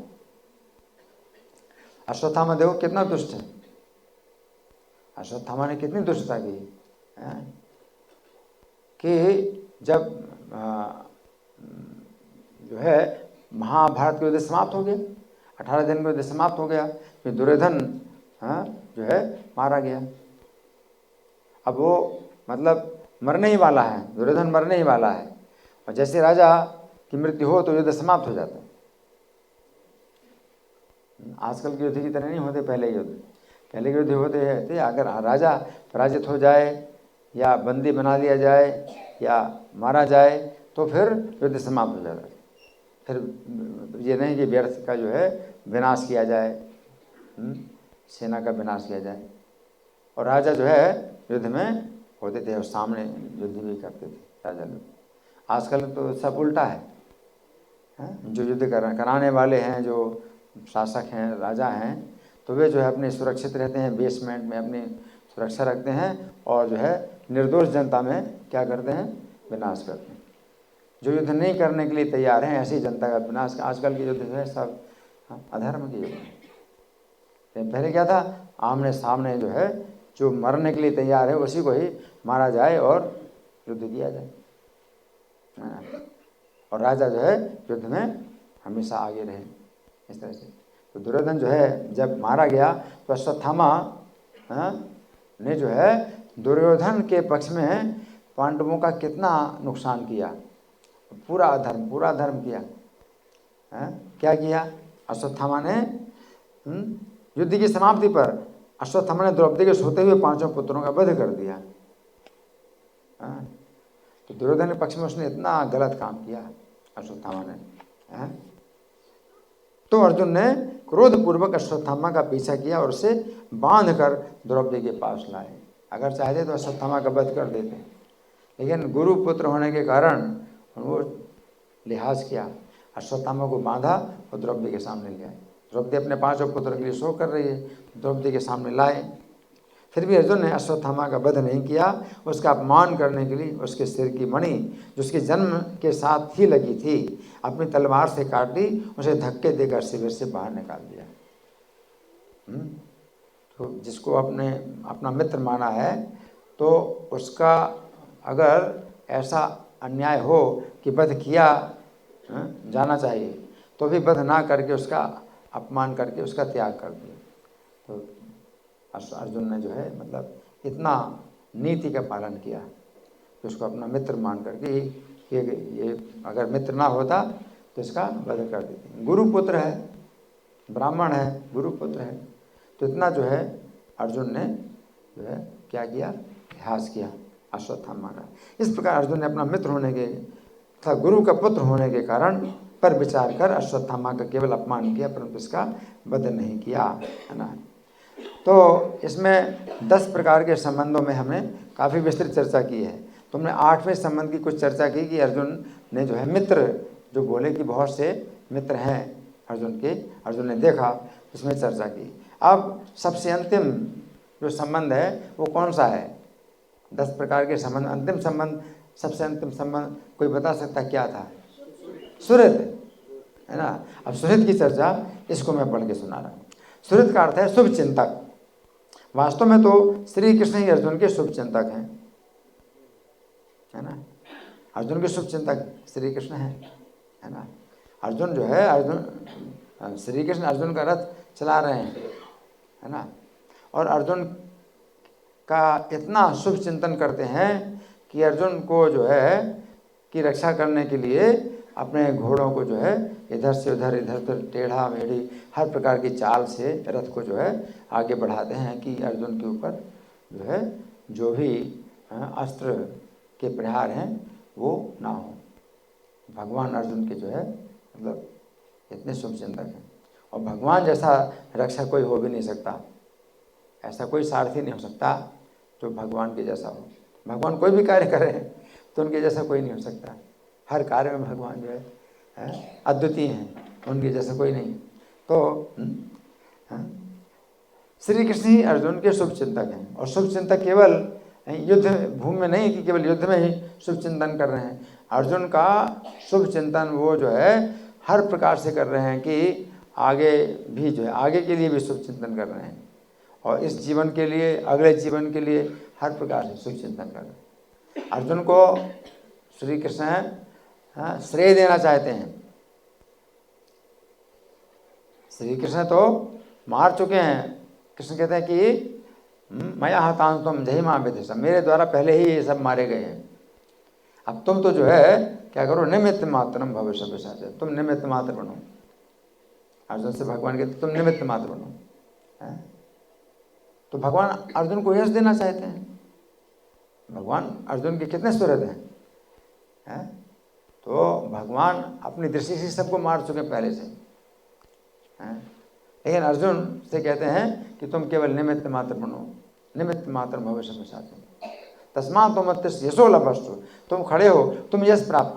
अश्वत्थामा देखो कितना दुष्ट है, अश्वत्थामा ने कितनी दुष्टता की कि जब जो है महाभारत का युद्ध समाप्त हो गया, 18 दिन में युद्ध समाप्त हो गया, फिर दुर्योधन जो है मारा गया। अब वो मतलब मरने ही वाला है, दुर्योधन मरने ही वाला है, और जैसे राजा की मृत्यु हो तो युद्ध समाप्त हो जाता है। आजकल के युद्ध की तरह नहीं होते पहले युद्ध। पहले के युद्ध होते थे अगर राजा पराजित हो जाए या बंदी बना लिया जाए या मारा जाए तो फिर युद्ध समाप्त हो जाता है। फिर ये नहीं कि व्यर्थ का जो है विनाश किया जाए, सेना का विनाश किया जाए, और राजा जो है युद्ध में होते थे और सामने युद्ध भी करते थे राजा लोग। आजकल तो सब उल्टा है, जो युद्ध कराने वाले हैं, जो शासक हैं, राजा हैं, तो वे जो है अपने सुरक्षित रहते हैं, बेसमेंट में अपनी सुरक्षा रखते हैं और जो है निर्दोष जनता में क्या करते हैं? विनाश करते हैं। जो युद्ध नहीं करने के लिए तैयार हैं ऐसी जनता का विनाश। आजकल के युद्ध जो है सब अधर्म के युद्ध हैं। पहले क्या था? आमने सामने जो है जो मरने के लिए तैयार है उसी को ही मारा जाए और युद्ध किया जाए, और राजा जो है युद्ध में हमेशा आगे रहे, इस तरह से। तो दुर्योधन जो है जब मारा गया तो अश्वत्थामा ने जो है दुर्योधन के पक्ष में पांडवों का कितना नुकसान किया, पूरा अधर्म किया। क्या किया अश्वत्थामा ने? युद्ध की समाप्ति पर अश्वत्थामा ने द्रौपदी के सोते हुए 5 पुत्रों का वध कर दिया। तो दुर्योधन के पक्ष में उसने इतना गलत काम किया अश्वत्थामा ने। तो अर्जुन ने क्रोधपूर्वक अश्वत्थामा का पीछा किया और उसे बांध कर द्रौपदी के पास लाए। अगर चाहते तो अश्वत्थामा का वध कर देते, लेकिन गुरु पुत्र होने के कारण वो लिहाज किया, अश्वत्थामा को बांधा और द्रौपदी के सामने ले आए। द्रौपदी अपने 5 पुत्र के लिए शोक कर रही है, द्रौपदी के सामने लाए। फिर भी अर्जुन ने अश्वत्थामा का वध नहीं किया। उसका अपमान करने के लिए उसके सिर की मणि जो उसके जन्म के साथ ही लगी थी अपनी तलवार से काट दी, उसे धक्के देकर शिविर से बाहर निकाल दिया। तो जिसको आपने अपना मित्र माना है तो उसका अगर ऐसा अन्याय हो कि वध किया जाना चाहिए तो भी वध ना करके उसका अपमान करके उसका त्याग कर दिया। तो अर्जुन ने जो है मतलब इतना नीति का पालन किया कि उसको अपना मित्र मान करके ये अगर मित्र ना होता तो इसका वध कर देते। गुरुपुत्र है, ब्राह्मण है, गुरुपुत्र है, तो इतना जो है अर्जुन ने जो है क्या किया, लिहाज किया अश्वत्थामा का। इस प्रकार अर्जुन ने अपना मित्र होने के तथा गुरु का पुत्र होने के कारण पर विचार कर अश्वत्थामा का केवल अपमान किया, परंतु इसका वध नहीं किया, है ना। तो इसमें 10 प्रकार के संबंधों में हमने काफ़ी विस्तृत चर्चा की है। तुमने 8वें संबंध की कुछ चर्चा की कि अर्जुन ने जो है मित्र जो बोले कि बहुत से मित्र हैं अर्जुन के, अर्जुन ने देखा, उसमें चर्चा की। अब सबसे अंतिम जो संबंध है वो कौन सा है? 10 प्रकार के संबंध, अंतिम संबंध, सबसे अंतिम संबंध कोई बता सकता क्या था? सुहृद, है ना। अब सुहृद की चर्चा इसको मैं पढ़ के सुना रहा हूँ। सुहृद का अर्थ है शुभ चिंतक। वास्तव में तो श्री कृष्ण ही अर्जुन के शुभ चिंतक हैं, है ना। अर्जुन के शुभ चिंतक श्री कृष्ण है ना। अर्जुन जो है, अर्जुन श्री कृष्ण अर्जुन का रथ चला रहे हैं, है ना। और अर्जुन का इतना शुभ चिंतन करते हैं कि अर्जुन को जो है की रक्षा करने के लिए अपने घोड़ों को जो है इधर से उधर, इधर उधर, टेढ़ा मेढ़ी हर प्रकार की चाल से रथ को जो है आगे बढ़ाते हैं कि अर्जुन के ऊपर जो है जो भी अस्त्र के प्रहार हैं वो ना हो। भगवान अर्जुन के जो है मतलब इतने शुभ चिंतक हैं, और भगवान जैसा रक्षा कोई हो भी नहीं सकता। ऐसा कोई सारथी नहीं हो सकता जो भगवान के जैसा हो। भगवान कोई भी कार्य करे तो उनके जैसा कोई नहीं हो सकता। हर कार्य में भगवान जो है अद्वितीय हैं, उनके जैसा कोई नहीं। तो श्री कृष्ण ही अर्जुन के शुभ चिंतक हैं। और शुभ चिंतक केवल युद्ध भूमि में नहीं कि केवल युद्ध में ही शुभ चिंतन कर रहे हैं। अर्जुन का शुभ चिंतन वो जो है हर प्रकार से कर रहे हैं कि आगे भी जो है आगे के लिए भी शुभ चिंतन कर रहे हैं, और इस जीवन के लिए, अगले जीवन के लिए हर प्रकार से शुभ चिंतन कर रहे हैं। अर्जुन को श्री कृष्ण श्रेय देना चाहते हैं। श्री कृष्ण तो मार चुके हैं। कृष्ण कहते हैं कि मया हतां तुम जय माँ विदिशा, मेरे द्वारा पहले ही ये सब मारे गए हैं। अब तुम तो जो है क्या करो, निमित्त मात्रम भविष्य विशाचे, तुम निमित्त मात्र बनो। अर्जुन से भगवान कहते तुम निमित्त मात्र बनो। तो भगवान अर्जुन को यश देना चाहते हैं। भगवान अर्जुन के कितने सुहृद हैं। तो भगवान अपनी दृष्टि से सबको मार चुके पहले से, लेकिन अर्जुन से कहते हैं कि तुम केवल निमित्त मात्र बनो, निमित्त मात्र भविष्य में साथ। तस्मात् त्वमत्तिष्ठ यशो लभस्व, तुम खड़े हो, तुम यश प्राप्त।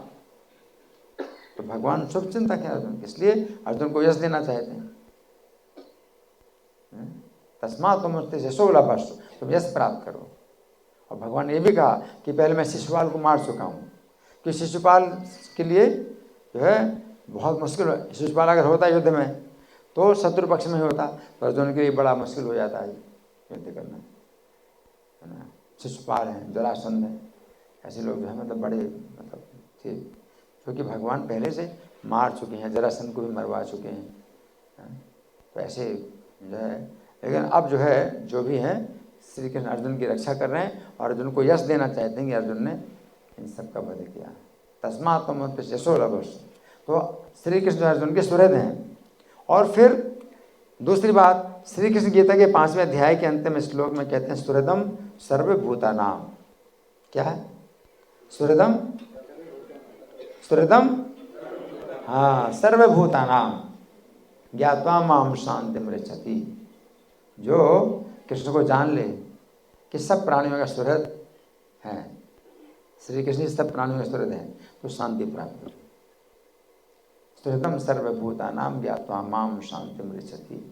तो भगवान शुभ चिंतक है अर्जुन, इसलिए अर्जुन को यश देना चाहते हैं। तस्मात् त्वमत्तिष्ठ यशो लभस्व, तुम यश प्राप्त करो। और भगवान ने ये भी कहा कि पहले मैं शिशुपाल को मार चुका हूँ, कि शिशुपाल के लिए जो है बहुत मुश्किल है। शिशुपाल अगर होता युद्ध में तो शत्रु पक्ष में होता, तो अर्जुन के लिए बड़ा मुश्किल हो जाता है युद्ध करना, है ना। शिशुपाल हैं, जरासंध हैं, ऐसे लोग जो है मतलब बड़े मतलब थे, क्योंकि भगवान पहले से मार चुके हैं, जरासंध को भी मरवा चुके हैं। तो ऐसे जो है, लेकिन अब जो है जो भी है श्री कृष्ण अर्जुन की रक्षा कर रहे हैं और अर्जुन को यश देना चाहते हैं कि अर्जुन ने इन सब का वध किया। तस्मात् त्वमुत्थित यशो लभस्व। तो श्री कृष्ण अर्जुन के सुहृद हैं। और फिर दूसरी बात, श्री कृष्ण गीता के 5वें अध्याय के अंतिम श्लोक में कहते हैं सुहृदम सर्वभूतानाम। क्या है सुहृदम? सुहृदम, हाँ, सर्वभूतानाम ज्ञात्वा माम शांतिम रक्षति। जो कृष्ण को जान ले कि सब प्राणियों का सुहृद है, श्री कृष्ण सब प्राणियों का सुहृद है, तो शांति प्राप्त हो। सुहृदम सर्वभूतानाम ज्ञात्वा माम शांतिम रक्षति।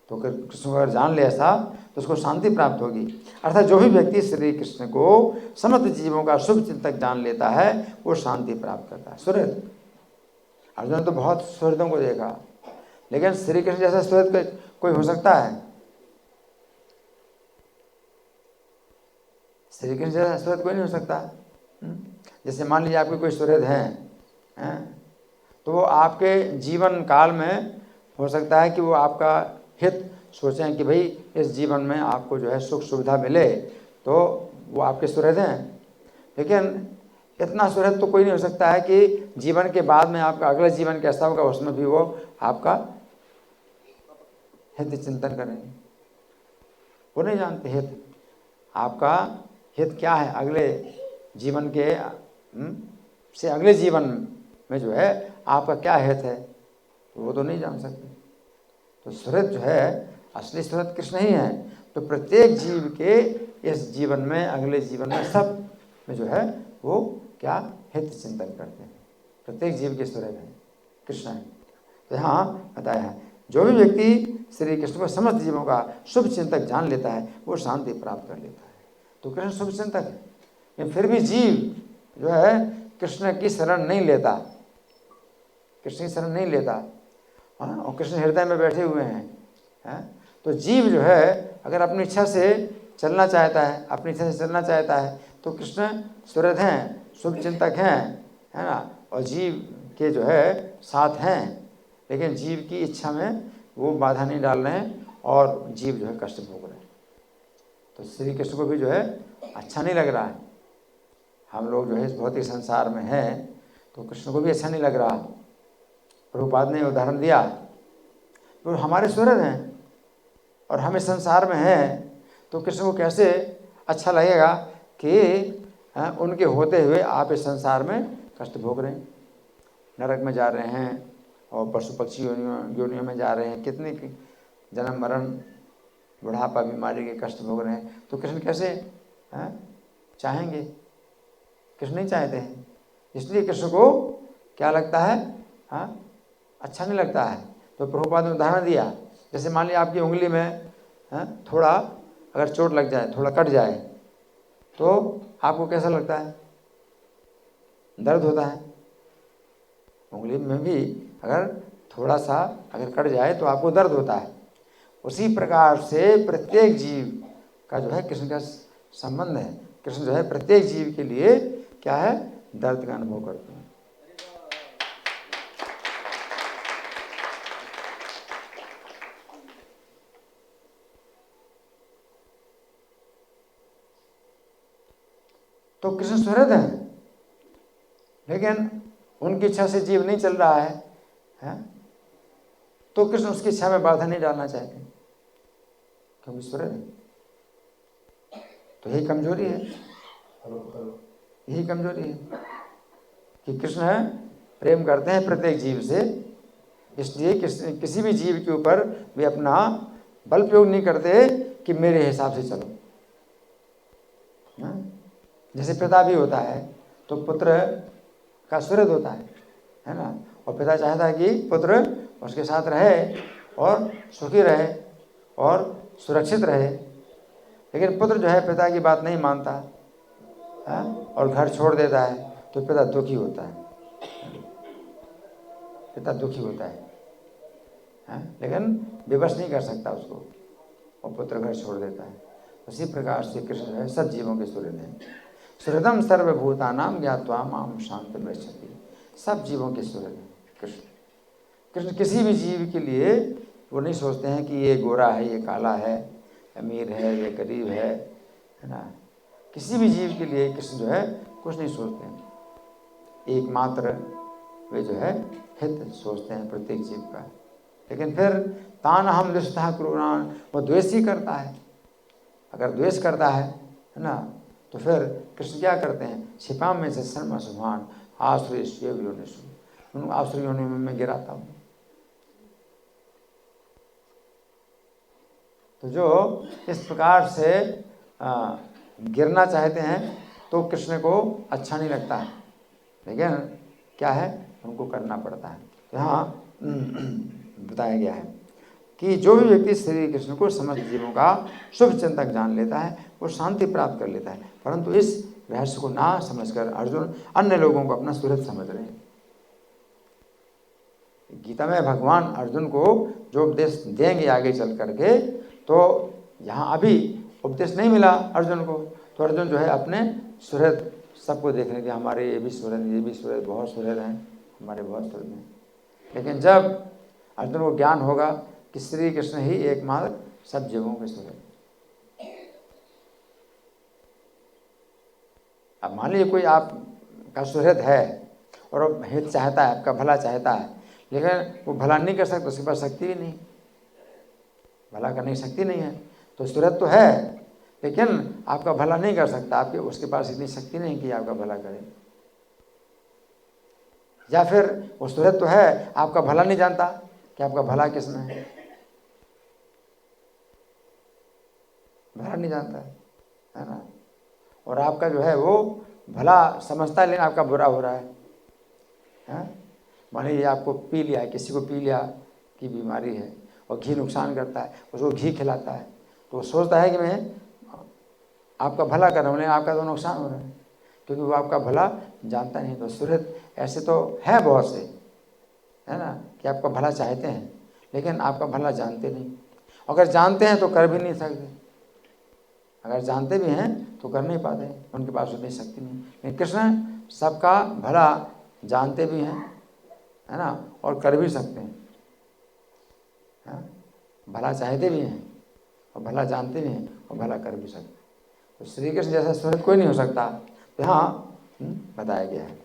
तो कृष्ण को अगर जान ले ऐसा तो उसको शांति प्राप्त होगी। अर्थात जो भी व्यक्ति श्री कृष्ण को समस्त जीवों का शुभ चिंतक जान लेता है वो शांति प्राप्त करता है। सुहृद, अर्जुन ने तो बहुत सुहृदों को देखा, लेकिन श्री कृष्ण जैसा सुहृद कोई हो सकता है? श्री कृष्ण जैसा सुहृद कोई नहीं हो सकता। जैसे मान लीजिए आपके कोई सुहृद हैं, तो वो आपके जीवन काल में हो सकता है कि वो आपका हित सोचें कि भाई इस जीवन में आपको जो है सुख सुविधा मिले, तो वो आपके सुहृद हैं। लेकिन इतना सुहृद तो कोई नहीं हो सकता है कि जीवन के बाद में आपका अगला जीवन कैसा होगा उसमें भी वो आपका हित चिंतन करें। वो नहीं जानते हित, आपका हित क्या है अगले जीवन के से अगले जीवन में जो है आपका क्या हित है, तो वो तो नहीं जान सकते। तो सुहृद जो है असली सुहृद कृष्ण ही है। तो प्रत्येक जीव के इस जीवन में अगले जीवन में सब में जो है वो क्या हित चिंतन करते हैं। प्रत्येक जीव के सुहृद है कृष्ण है। तो यहाँ बताया है जो भी व्यक्ति श्री कृष्ण को समस्त जीवों का शुभ चिंतक जान लेता है वो शांति प्राप्त कर लेता है। तो कृष्ण शुभ चिंतक है, लेकिन फिर भी जीव जो है कृष्ण की शरण नहीं लेता, कृष्ण की शरण नहीं लेता, और कृष्ण हृदय में बैठे हुए हैं। तो जीव जो है अगर अपनी इच्छा से चलना चाहता है, अपनी इच्छा से चलना चाहता है, तो कृष्ण सुहृद हैं, शुभ चिंतक हैं, है ना, और जीव के जो है साथ हैं। लेकिन जीव की इच्छा में वो बाधा नहीं डाल रहे हैं और जीव जो है कष्ट भोग रहे हैं। तो श्री कृष्ण को भी जो है अच्छा नहीं लग रहा है। हम लोग जो है इस भौतिक संसार में हैं तो कृष्ण को भी अच्छा नहीं लग रहा। प्रभुपाद ने उदाहरण दिया, तो हमारे सुहृद हैं और हम इस संसार में हैं, तो कृष्ण को कैसे अच्छा लगेगा कि उनके होते हुए आप इस संसार में कष्ट भोग रहे हैं, नरक में जा रहे हैं और पशु पक्षी योनियों में जा रहे हैं, कितने जन्म मरण बुढ़ापा बीमारी के कष्ट भोग रहे हैं। तो कृष्ण कैसे चाहेंगे? कृष्ण नहीं चाहते हैं। इसलिए कृष्ण को क्या लगता है? अच्छा नहीं लगता है। तो प्रभुपाद ने उदाहरण दिया, जैसे मान लीजिए आपकी उंगली में थोड़ा अगर चोट लग जाए, थोड़ा कट जाए, तो आपको कैसा लगता है? दर्द होता है। उंगली में भी अगर थोड़ा सा अगर कट जाए तो आपको दर्द होता है। उसी प्रकार से प्रत्येक जीव का जो है कृष्ण का संबंध है। कृष्ण जो है प्रत्येक जीव के लिए क्या है? दर्द का अनुभव करते हैं। तो कृष्ण सुहृद है, लेकिन उनकी इच्छा से जीव नहीं चल रहा है, तो कृष्ण उसकी इच्छा में बाधा नहीं डालना चाहते, क्योंकि सुहृद है। तो यही कमजोरी है, यही कमजोरी है कि कृष्ण है प्रेम करते हैं प्रत्येक जीव से, इसलिए किसी भी जीव के ऊपर वे अपना बल प्रयोग नहीं करते कि मेरे हिसाब से चलो। जैसे पिता भी होता है तो पुत्र का सुहृद होता है ना, और पिता चाहता है कि पुत्र उसके साथ रहे और सुखी रहे और सुरक्षित रहे। लेकिन पुत्र जो है पिता की बात नहीं मानता और घर छोड़ देता है, तो पिता दुखी होता है, पिता दुखी होता है, लेकिन विवश नहीं कर सकता उसको, और पुत्र घर छोड़ देता है। उसी प्रकार से कृष्ण जो है सब जीवों के सुहृद हैं। सुहृदम सर्वभूतानां ज्ञात्वा मां शांतिं रक्षति। सब जीवों के सुहृद हैं कृष्ण। कृष्ण किसी भी जीव के लिए वो नहीं सोचते हैं कि ये गोरा है, ये काला है, अमीर है, ये गरीब है ना। किसी भी जीव के लिए कृष्ण जो है कुछ नहीं सोचते हैं, एकमात्र वे जो है हित सोचते हैं प्रत्येक जीव का। लेकिन फिर तान हम दुष्टः क्रूरान, वो द्वेष ही करता है। अगर द्वेष करता है ना, तो फिर कृष्ण क्या करते हैं, छिपा में से शर्मा सुभान आश्रय उन आश्रयों में मैं गिराता हूँ। तो जो इस प्रकार से गिरना चाहते हैं तो कृष्ण को अच्छा नहीं लगता है, लेकिन क्या है, उनको करना पड़ता है। तो यहाँ बताया गया है कि जो भी व्यक्ति श्री कृष्ण को समस्त जीवों का शुभ चिंतक जान लेता है वो शांति प्राप्त कर लेता है, परंतु इस रहस्य को ना समझकर अर्जुन अन्य लोगों को अपना सुहृद समझ रहे हैं। गीता में भगवान अर्जुन को जो उपदेश देंगे आगे चल करके, तो यहाँ अभी उपदेश नहीं मिला अर्जुन को, तो अर्जुन जो है अपने सुहृद सबको देखने के, हमारे ये भी सुहृद, ये भी सुहृद, बहुत सुहृद हैं हमारे, बहुत सुहृद हैं। लेकिन जब अर्जुन को ज्ञान होगा कि श्री कृष्ण ही एकमात्र सब जीवों के सुहृद। अब मान लीजिए कोई आपका सुहृद है और हित चाहता है, आपका भला चाहता है, लेकिन वो भला नहीं कर सकता, उसके पास शक्ति भी नहीं, भला करने की शक्ति नहीं है। तो सुहृद तो है लेकिन आपका भला नहीं कर सकता, आपके उसके पास इतनी शक्ति नहीं कि आपका भला करे। या फिर वो सुहृद तो है, आपका भला नहीं जानता कि आपका भला किसमें है, भला नहीं जानता है ना। और आपका जो है वो भला समझता है लेकिन आपका बुरा हो रहा है। मान लीजिए आपको पी लिया है, किसी को पी लिया की बीमारी है और घी नुकसान करता है, उसको घी खिलाता है तो वो सोचता है कि मैं आपका भला कर रहा हूँ, लेकिन आपका तो नुकसान हो रहा है, क्योंकि वो आपका भला जानता नहीं। तो सुहृद ऐसे तो है बहुत से, है ना, कि आपका भला चाहते हैं लेकिन आपका भला जानते नहीं। अगर जानते हैं तो कर भी नहीं सकते, अगर जानते भी हैं तो कर नहीं पाते, उनके पास उतनी शक्ति नहीं। लेकिन कृष्ण सबका भला जानते भी हैं, है ना, और कर भी सकते हैं, है? भला चाहते भी हैं और भला जानते भी हैं और भला कर भी सकते हैं। तो श्री कृष्ण जैसा सुहृद कोई नहीं हो सकता। तो यहाँ बताया गया है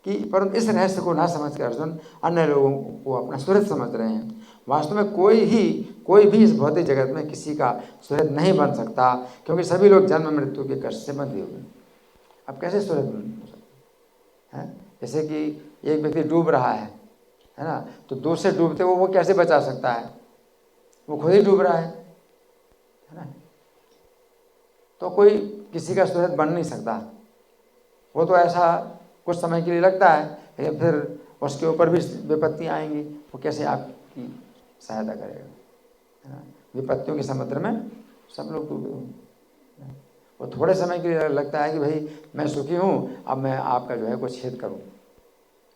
कि परंतु इस रहस्य को ना समझ कर अर्जुन अन्य लोगों को अपना सुहृद समझ रहे हैं। वास्तव में कोई भी इस भौतिक जगत में किसी का सुहृद नहीं बन सकता, क्योंकि सभी लोग जन्म मृत्यु के कष्ट से बंधे हुए। अब कैसे सुहृद हो सकते हैं? जैसे कि एक व्यक्ति डूब रहा है ना, तो दूर से डूबते वो कैसे बचा सकता है, वो खुद ही डूब रहा है ना। तो कोई किसी का सुहृद बन नहीं सकता, वो तो ऐसा कुछ समय के लिए लगता है, लेकिन फिर उसके ऊपर भी विपत्ति आएंगी, वो कैसे आपकी सहायता करेगा, है ना। विपत्तियों के समुद्र में सब लोग डूबे हुए। वो थोड़े समय के लिए लगता है कि भाई मैं सुखी हूँ, अब मैं आपका जो है कुछ हित करूँ,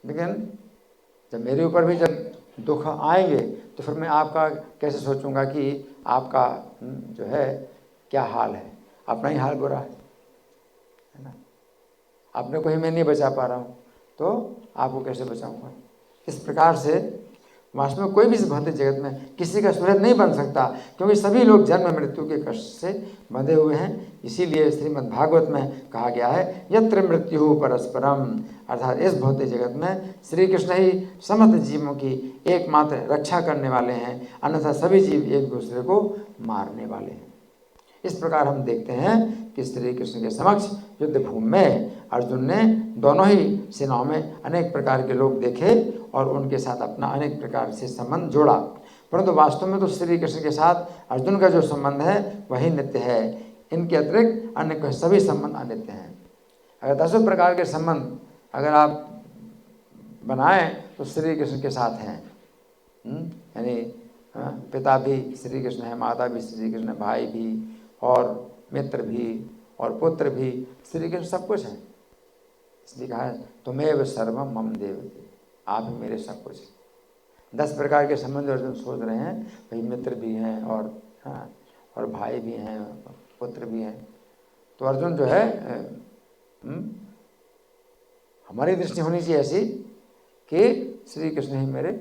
लेकिन जब मेरे ऊपर भी जब दुख आएंगे तो फिर मैं आपका कैसे सोचूंगा कि आपका जो है क्या हाल है, अपना ही हाल बुरा है ना। अपने को ही मैं नहीं बचा पा रहा हूँ तो आपको कैसे बचाऊंगा। इस प्रकार से वास्तव में कोई भी इस भौतिक जगत में किसी का सुहृद नहीं बन सकता, क्योंकि सभी लोग जन्म मृत्यु के कष्ट से बंधे हुए हैं। इसीलिए श्रीमद् भागवत में कहा गया है यत्र मृत्यु परस्परम, अर्थात इस भौतिक जगत में श्री कृष्ण ही समस्त जीवों की एकमात्र रक्षा करने वाले हैं, अन्यथा सभी जीव एक दूसरे को मारने वाले हैं। इस प्रकार हम देखते हैं कि श्री कृष्ण के समक्ष युद्ध भूमि में अर्जुन ने दोनों ही सेनाओं में अनेक प्रकार के लोग देखे और उनके साथ अपना अनेक प्रकार से संबंध जोड़ा, परंतु वास्तव में तो श्री कृष्ण के साथ अर्जुन का जो संबंध है वही नित्य है। इनके अतिरिक्त अन्य सभी संबंध अनित्य हैं। अगर 10 प्रकार के संबंध अगर आप बनाएं तो श्री कृष्ण के साथ हैं, यानी पिता भी श्री कृष्ण है, माता भी श्री कृष्ण, भाई भी और मित्र भी और पुत्र भी, श्री कृष्ण सब कुछ है। इसलिए कहा है तुमेव सर्वम मम देवते, आप ही मेरे सब कुछ। 10 प्रकार के संबंध अर्जुन सोच रहे हैं, भाई मित्र भी हैं और भाई भी हैं, पुत्र भी हैं। तो अर्जुन जो है हमारी दृष्टि होनी चाहिए ऐसी कि श्री कृष्ण ही मेरे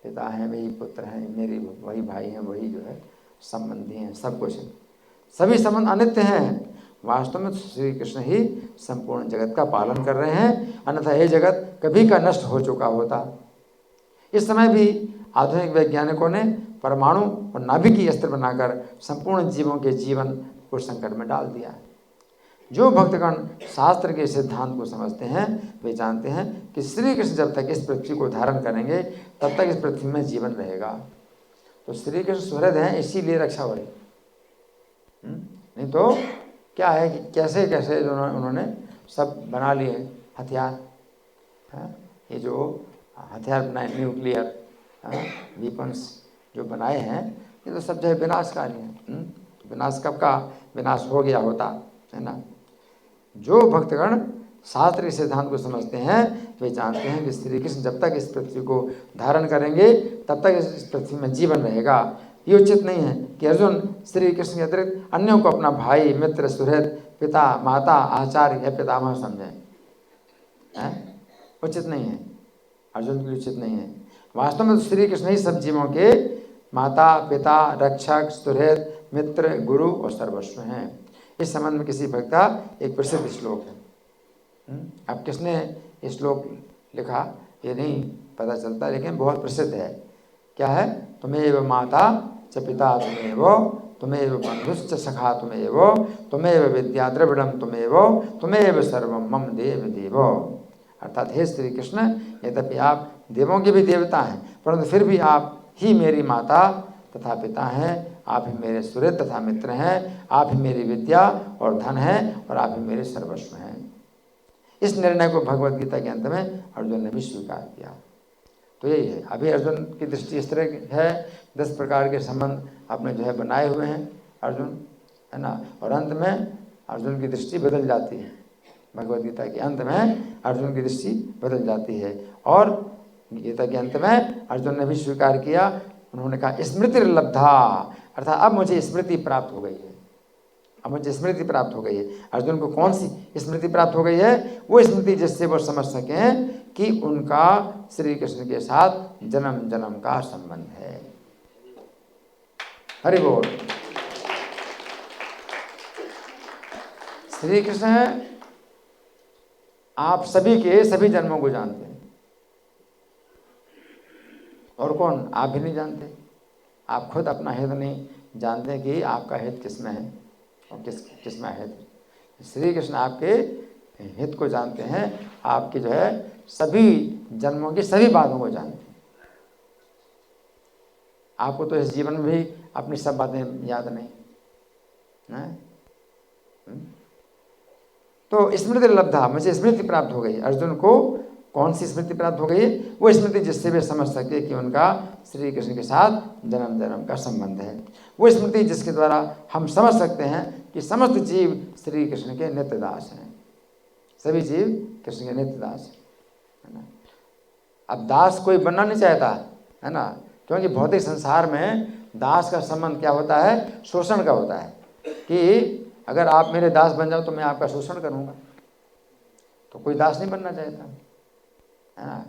पिता हैं, वही पुत्र हैं, मेरी वही भाई हैं, वही जो है संबंधी हैं, सब कुछ है। सभी संबंध अनित्य हैं। वास्तव में तो श्री कृष्ण ही संपूर्ण जगत का पालन कर रहे हैं, अन्यथा ये जगत कभी का नष्ट हो चुका होता। इस समय भी आधुनिक वैज्ञानिकों ने परमाणु और नाभिकीय अस्त्र बनाकर संपूर्ण जीवों के जीवन को संकट में डाल दिया है। जो भक्तगण शास्त्र के सिद्धांत को समझते हैं वे जानते हैं कि श्री कृष्ण जब तक इस पृथ्वी को धारण करेंगे तब तक इस पृथ्वी में जीवन रहेगा। तो श्री कृष्ण सुहृद हैं, इसीलिए रक्षा हो रही। नहीं तो क्या है कि कैसे कैसे उन्होंने सब बना लिए हथियार, ये जो हथियार बनाए न्यूक्लियर वीपन्स जो बनाए हैं, ये तो सब जो है विनाशकारी हैं। विनाश कब का विनाश हो गया होता है ना। जो भक्तगण शास्त्र के सिद्धांत को समझते हैं वे जानते हैं कि श्री कृष्ण जब तक इस पृथ्वी को धारण करेंगे तब तक इस पृथ्वी में जीवन रहेगा। ये उचित नहीं है कि अर्जुन श्री कृष्ण के अतिरिक्त अन्यों को अपना भाई, मित्र, सुहृद, पिता, माता, आचार्य या पितामह समझें। उचित नहीं है, अर्जुन के लिए उचित नहीं है। वास्तव में तो श्री कृष्ण ही सब जीवों के माता, पिता, रक्षक, सुहृद, मित्र, गुरु और सर्वस्व हैं। इस संबंध में किसी भक्त का एक प्रसिद्ध श्लोक है। अब किसने ये श्लोक लिखा ये नहीं पता चलता, लेकिन बहुत प्रसिद्ध है। क्या है? तुमेव माता च पिता तुमेव, तुमेव बंधुश्च सखा तुमेव, तुमेव विद्या द्रविड़म तुमेव, तुमेव सर्वम मम देव देव। अर्थात हे श्री कृष्ण, यद्यपि आप देवों के भी देवता हैं परंतु फिर भी आप ही मेरी माता तथा पिता हैं, आप ही मेरे सुहृद तथा मित्र हैं, आप ही मेरी विद्या और धन हैं और आप ही मेरे सर्वस्व हैं। इस निर्णय को भगवद गीता के अंत में अर्जुन ने भी स्वीकार किया। तो यही है, अभी अर्जुन की दृष्टि इस तरह है, 10 प्रकार के संबंध अपने जो है बनाए हुए हैं अर्जुन, है ना। और अंत में अर्जुन की दृष्टि बदल जाती है, भगवद गीता के अंत में अर्जुन की दृष्टि बदल जाती है। और गीता के अंत में अर्जुन ने भी स्वीकार किया, उन्होंने कहा स्मृति लब्धा, अर्थात अब मुझे स्मृति प्राप्त हो गई है, अब मुझे स्मृति प्राप्त हो गई है। अर्जुन को कौन सी स्मृति प्राप्त हो गई है? वो स्मृति जिससे वो समझ सकें कि उनका श्री कृष्ण के साथ जन्म जन्म का संबंध है। हरि बोल। श्री कृष्ण आप सभी के सभी जन्मों को जानते हैं, और कौन? आप भी नहीं जानते। आप खुद अपना हित नहीं जानते कि आपका हित किसमें है और किसमें हित। श्री कृष्ण आपके हित को जानते हैं, आपके जो है सभी जन्मों की सभी बातों को जानते हैं। आपको तो इस जीवन में भी अपनी सब बातें याद नहीं है। तो स्मृति लब्धा, मुझे स्मृति प्राप्त हो गई। अर्जुन को कौन सी स्मृति प्राप्त हो गई? वो स्मृति जिससे वे समझ सके कि उनका श्री कृष्ण के साथ जन्म जन्म का संबंध है। वो स्मृति जिसके द्वारा हम समझ सकते हैं कि समस्त जीव श्री कृष्ण के नित्य दास हैं, सभी जीव कृष्ण के नित्य दास है ना। अब दास कोई बनना नहीं चाहता है ना, क्योंकि भौतिक संसार में दास का संबंध क्या होता है? शोषण का होता है कि अगर आप मेरे दास बन जाओ तो मैं आपका शोषण करूँगा, तो कोई दास नहीं बनना चाहता है ना।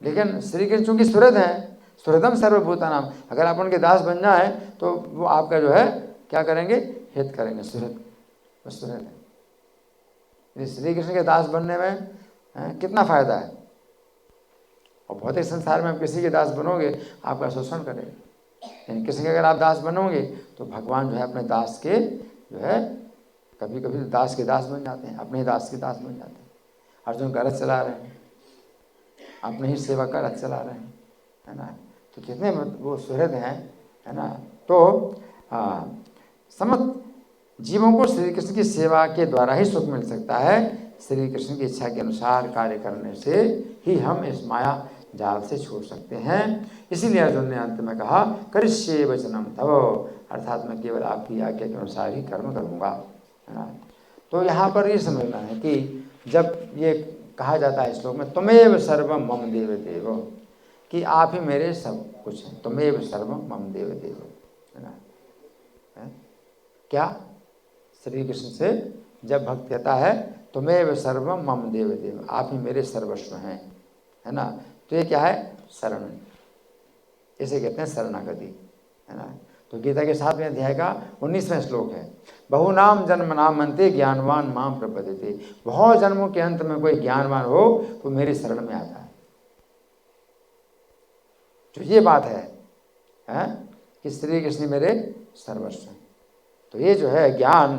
लेकिन श्री कृष्ण चूँकि सुहृद हैं, सुहृदम सर्वभूतानाम, अगर आप उनके दास बन जाए तो वो आपका जो है क्या करेंगे? हित करेंगे। सुहृद, वो सुहृद है। श्री कृष्ण के दास बनने में कितना फायदा है। और भौतिक संसार में आप किसी के दास बनोगे आपका शोषण करेगा, यानी किसी के अगर आप दास बनोगे तो भगवान जो है अपने दास के जो है कभी कभी दास के दास बन जाते हैं, अपने ही दास के दास बन जाते हैं। अर्जुन का रथ चला रहे हैं, अपने ही सेवा का रथ चला रहे हैं, है ना। तो कितने वो सुहृद हैं, है ना। तो समस्त जीवों को श्री कृष्ण की सेवा के द्वारा ही सुख मिल सकता है। श्री कृष्ण की इच्छा के अनुसार कार्य करने से ही हम इस माया जाल से छूट सकते हैं। इसीलिए अर्जुन ने अंत में कहा करिष्ये वचनम तव, अर्थात मैं केवल आपकी आज्ञा के अनुसार ही कर्म करूँगा, है ना। तो यहाँ पर ये समझना है कि जब ये कहा जाता है श्लोक में तुमेव सर्वम मम देव देव, कि आप ही मेरे सब कुछ हैं, तुमेव सर्वम मम देव देव, है ना। क्या? श्री कृष्ण से जब भक्त कहता है तुमेव सर्वम मम देव देव, आप ही मेरे सर्वस्व हैं, है ना। तो ये क्या है? शरण, इसे कहते हैं शरणागति, है ना। तो गीता के 7वें अध्याय का 19वां श्लोक है, बहुनाम जन्म नाम अंते ज्ञानवान माम प्रपद्यते। बहुत जन्मों के अंत में कोई ज्ञानवान हो तो मेरी शरण में आता है। तो ये बात है कि श्री कृष्ण मेरे सर्वस्व हैं। तो ये जो है ज्ञान,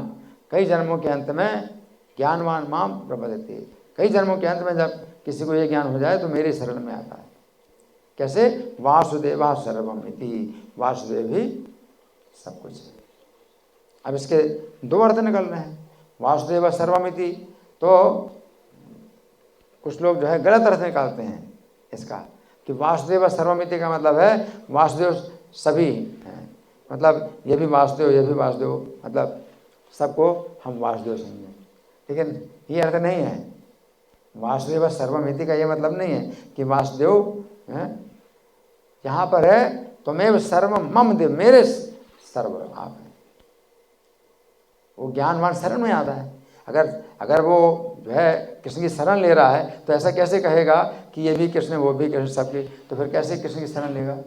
कई जन्मों के अंत में ज्ञानवान माम प्रपद्यते, कई जन्मों के अंत में जब किसी को ये ज्ञान हो जाए तो मेरी शरण में आता है। कैसे? वासुदेवा सर्वमिति, वासुदेव ही सब कुछ है। अब इसके दो अर्थ निकल रहे हैं। वासुदेव सर्वमिति तो कुछ लोग जो है गलत अर्थ निकालते हैं इसका, कि वासुदेव सर्वमिति का मतलब है वासुदेव सभी हैं, मतलब ये भी वासुदेव, ये भी वासुदेव, मतलब सबको हम वासुदेव समझें। लेकिन ये अर्थ नहीं है। वासुदेव सर्वमिति का ये मतलब नहीं है कि वासुदेव यहाँ पर है त्वमेव सर्वम मम देव, मेरे सर्व आप हैं। वो ज्ञानवान शरण में आता है। अगर वो जो है कृष्ण की शरण ले रहा है तो ऐसा कैसे कहेगा कि ये भी कृष्ण वो भी कृष्ण सबके, तो फिर कैसे कृष्ण की शरण लेगा?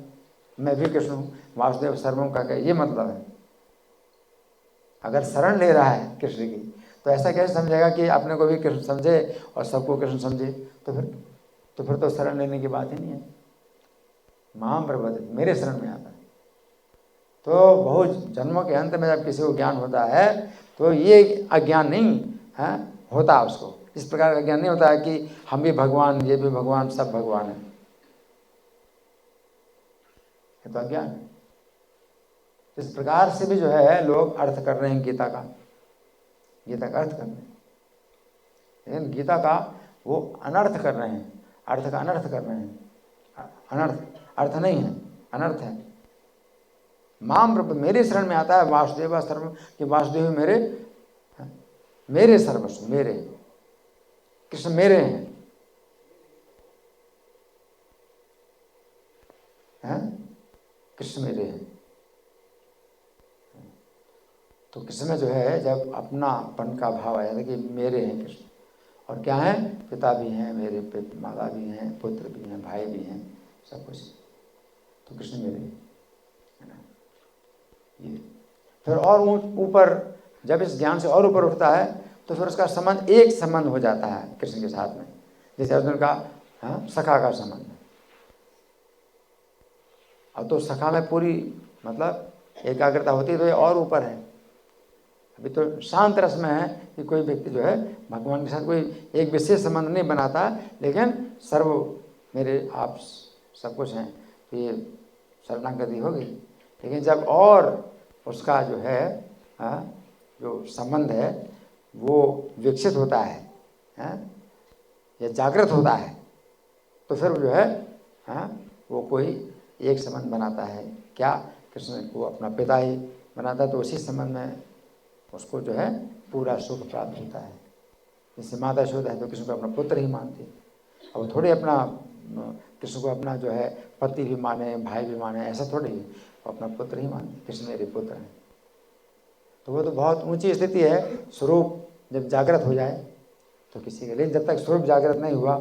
मैं भी कृष्ण हूँ, वासुदेव सर्वम का क्या ये मतलब है? अगर शरण ले रहा है कृष्ण की तो ऐसा कैसे समझेगा कि अपने को भी कृष्ण समझे और सबको कृष्ण समझे? तो फिर तो शरण लेने की बात ही नहीं है। माम प्रपद्यते, मेरे शरण में आता है। तो बहुत जन्मों के अंत में जब किसी को ज्ञान होता है तो ये अज्ञान नहीं है होता उसको, इस प्रकार का ज्ञान नहीं होता है कि हम भी भगवान, ये भी भगवान, सब भगवान है। ये तो अज्ञान है। इस प्रकार से भी जो है लोग अर्थ कर रहे हैं गीता का अर्थ कर रहे हैं, लेकिन गीता का वो अनर्थ कर रहे हैं, अर्थ का अनर्थ कर रहे हैं। अनर्थ अर्थ नहीं है, अनर्थ है। माम मेरे शरण में आता है वासुदेव सर्व, कि वासुदेव मेरे सर्वस्व, मेरे कृष्ण मेरे हैं, कृष्ण मेरे हैं। तो कृष्ण में जो है जब अपनापन का भाव आया था कि मेरे हैं कृष्ण, और क्या है, पिता भी हैं मेरे, माता भी हैं, पुत्र भी हैं, भाई भी हैं, सब कुछ, तो कृष्ण मेरे है ना। ये फिर और ऊपर जब इस ज्ञान से और ऊपर उठता है तो फिर उसका संबंध एक संबंध हो जाता है कृष्ण के साथ में, जैसे अर्जुन का सखा का संबंध। अब तो सखा में पूरी मतलब एकाग्रता होती है तो ये और ऊपर है। अभी तो शांत रस में है कि कोई व्यक्ति जो है भगवान के साथ कोई एक विशेष संबंध नहीं बनाता, लेकिन सर्व मेरे आप सब कुछ हैं, तो ये शरणागति हो गई। लेकिन जब और उसका जो है जो संबंध है वो विकसित होता है या जागृत होता है, तो फिर जो है वो कोई एक संबंध बनाता है। क्या? कृष्ण को अपना पिता ही बनाता है, तो उसी संबंध में उसको जो है पूरा सुख प्राप्त होता है। जैसे माता यशोदा है तो कृष्ण को अपना पुत्र ही मानती है, अब थोड़ी अपना कृष्ण को अपना जो है पति भी माने, भाई भी माने, ऐसा थोड़ी, वो अपना पुत्र ही मानती, कृष्ण मेरे पुत्र हैं। तो वो तो बहुत ऊंची स्थिति है, स्वरूप जब जागृत हो जाए तो किसी के लिए, जब तक स्वरूप जागृत नहीं हुआ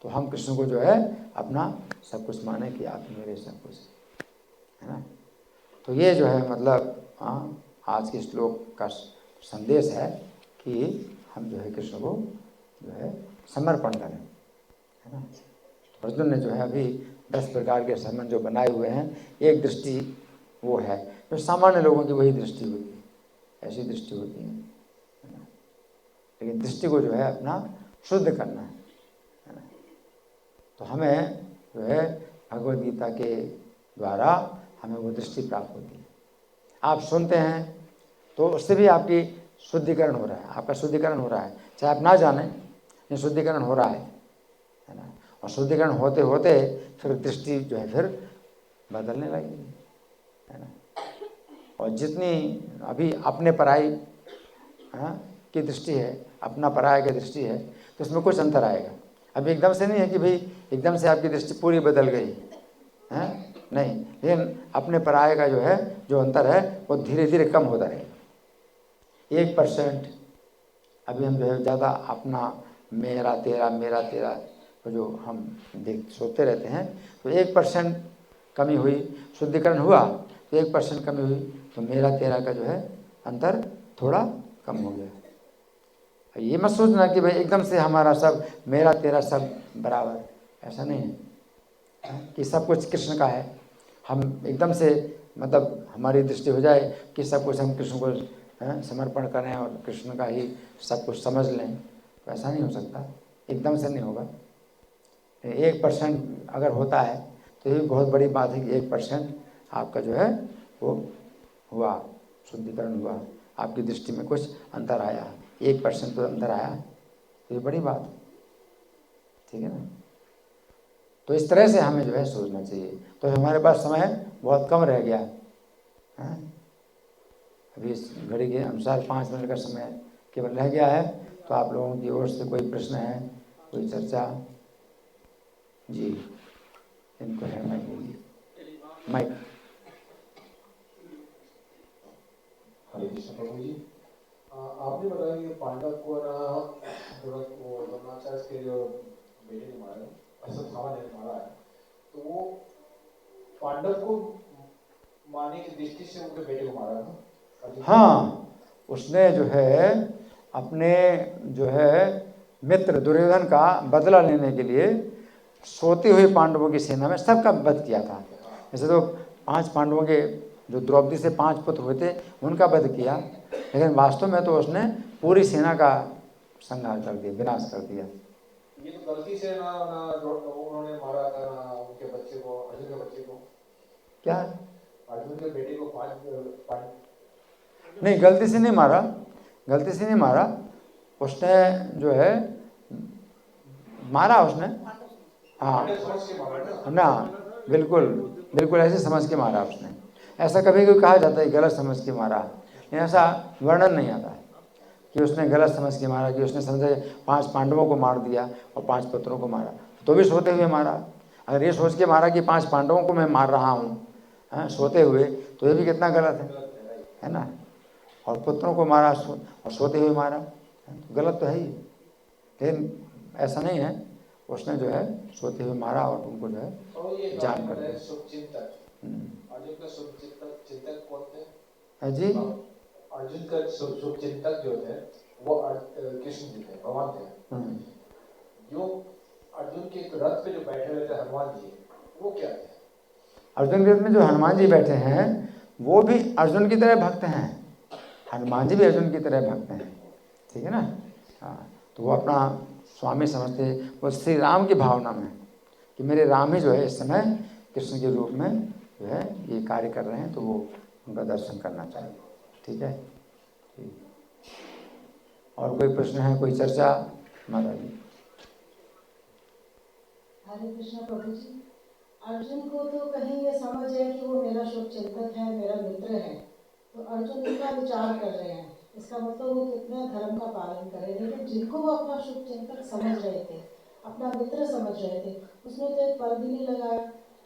तो हम कृष्ण को जो है अपना सब कुछ माने कि आप मेरे सब कुछ, है ना। तो ये जो है मतलब आज के श्लोक का संदेश है कि हम जो है कृष्ण को जो है समर्पण करें, है ना। अर्जुन ने जो है अभी 10 प्रकार के संबंध जो बनाए हुए हैं, एक दृष्टि वो है जो सामान्य लोगों की वही दृष्टि होती है, ऐसी दृष्टि होती है ना। लेकिन दृष्टि को जो है अपना शुद्ध करना है ना। तो हमें जो है भगवद गीता के द्वारा हमें वो दृष्टि प्राप्त होती है। आप सुनते हैं तो उससे भी आपकी शुद्धिकरण हो रहा है, आपका शुद्धिकरण हो रहा है, चाहे आप ना जाने, ये शुद्धिकरण हो रहा है ना। और शुद्धिकरण होते होते फिर दृष्टि जो है फिर बदलने लगेगी, है ना। और जितनी अभी अपने पराई की दृष्टि है, अपना पराया की दृष्टि है, तो उसमें कुछ अंतर आएगा। अभी एकदम से नहीं है कि भाई एकदम से आपकी दृष्टि पूरी बदल गई है, नहीं, लेकिन अपने पराये का जो है जो अंतर है वो धीरे धीरे कम होता रहेगा। 1% अभी हम जो है ज़्यादा अपना मेरा तेरा तो जो हम सोचते रहते हैं, तो 1% कमी हुई, शुद्धिकरण हुआ तो 1% कमी हुई, तो मेरा तेरा का जो है अंतर थोड़ा कम हो गया। ये मत सोचना कि भाई एकदम से हमारा सब मेरा तेरा सब बराबर, ऐसा नहीं है कि सब कुछ कृष्ण का है। हम एकदम से मतलब हमारी दृष्टि हो जाए कि सब कुछ हम कृष्ण को समर्पण करें और कृष्ण का ही सब कुछ समझ लें, तो ऐसा नहीं हो सकता, एकदम से नहीं होगा। 1% अगर होता है तो ये बहुत बड़ी बात है कि 1% आपका जो है वो हुआ, शुद्धिकरण हुआ, आपकी दृष्टि में कुछ अंतर आया, 1% तो अंतर आया, तो ये बड़ी बात है, ठीक है ना। तो इस तरह से हमें जो है सोचना चाहिए। तो हमारे पास समय बहुत कम रह गया है, अभी इस घड़ी के अनुसार 5 मिनट का समय केवल रह गया है। तो आप लोगों की ओर से कोई प्रश्न है, कोई चर्चा? जी, इनको है माइक। हरे कृष्ण प्रभु जी, आपने बताया कि पांडव को वो द्रोणाचार्य के जो बेटे ने मारा, अश्वत्थामा ने मारा है, तो वो पांडव को मारने की दृष्टि से उनके बेटे को मारा था। हाँ, उसने जो है अपने जो है मित्र दुर्योधन का बदला लेने के लिए सोती हुई पांडवों की सेना में सबका वध किया था। जैसे तो 5 पांडवों के जो द्रौपदी से 5 पुत्र हुए थे उनका वध किया, लेकिन वास्तव में तो उसने पूरी सेना का संहार कर दिया, विनाश कर दिया। ये तो गलती से ना उन्होंने मारा था ना उनके बच्चे को, अर्जुन के बच्चे को। क्या? अर्जुन के बेटे को 5 नहीं, गलती से नहीं मारा, गलती से नहीं मारा, उसने जो है मारा उसने, हाँ ना, बिल्कुल बिल्कुल ऐसे समझ के मारा उसने। ऐसा कभी कभी कहा जाता है गलत समझ के मारा, लेकिन ऐसा वर्णन नहीं आता है कि उसने गलत समझ के मारा, कि उसने समझा 5 पांडवों को मार दिया और 5 पुत्रों को मारा, तो भी सोते हुए मारा। अगर ये सोच के मारा कि 5 पांडवों को मैं मार रहा हूँ सोते हुए, तो ये भी कितना गलत है ना। और पुत्रों को मारा और सोते हुए मारा, तो गलत तो है ही, लेकिन ऐसा नहीं है, उसने जो है सोते हुए मारा और उनको जो है जान कर दिया। अर्जुन का शुभचिंतक कौन थे? जी, अर्जुन का शुभचिंतक जो थे वो कृष्ण जी थे, भगवान थे। जो अर्जुन के रथ पे जो बैठे हुए थे हनुमान जी, वो क्या थे? अर्जुन के रथ में जो हनुमान जी बैठे हैं वो भी अर्जुन की तरह भक्त हैं, हनुमान जी भी अर्जुन की तरह भक्त हैं, ठीक है ना। हाँ, तो वो अपना स्वामी समझते, वो श्री राम की भावना में कि मेरे राम ही जो है इस समय कृष्ण के रूप में जो है ये कार्य कर रहे हैं, तो वो उनका दर्शन करना चाहिए, ठीक है। ठीक, और कोई प्रश्न है, कोई चर्चा? माता जी। हरे कृष्ण प्रभु जी, अर्जुन को तो कहीं ये समझ है कि वो मेरा शुभचिंतक है, मेरा मित्र है, तो अर्जुन इतना विचार कर रहे हैं, इसका मतलब वो कितना धर्म का पालन करे। लेकिन जिनको वो अपना शुभचिंतक समझ रहे थे, अपना मित्र समझ रहे थे, उसमें तो एक पल भी नहीं लगाया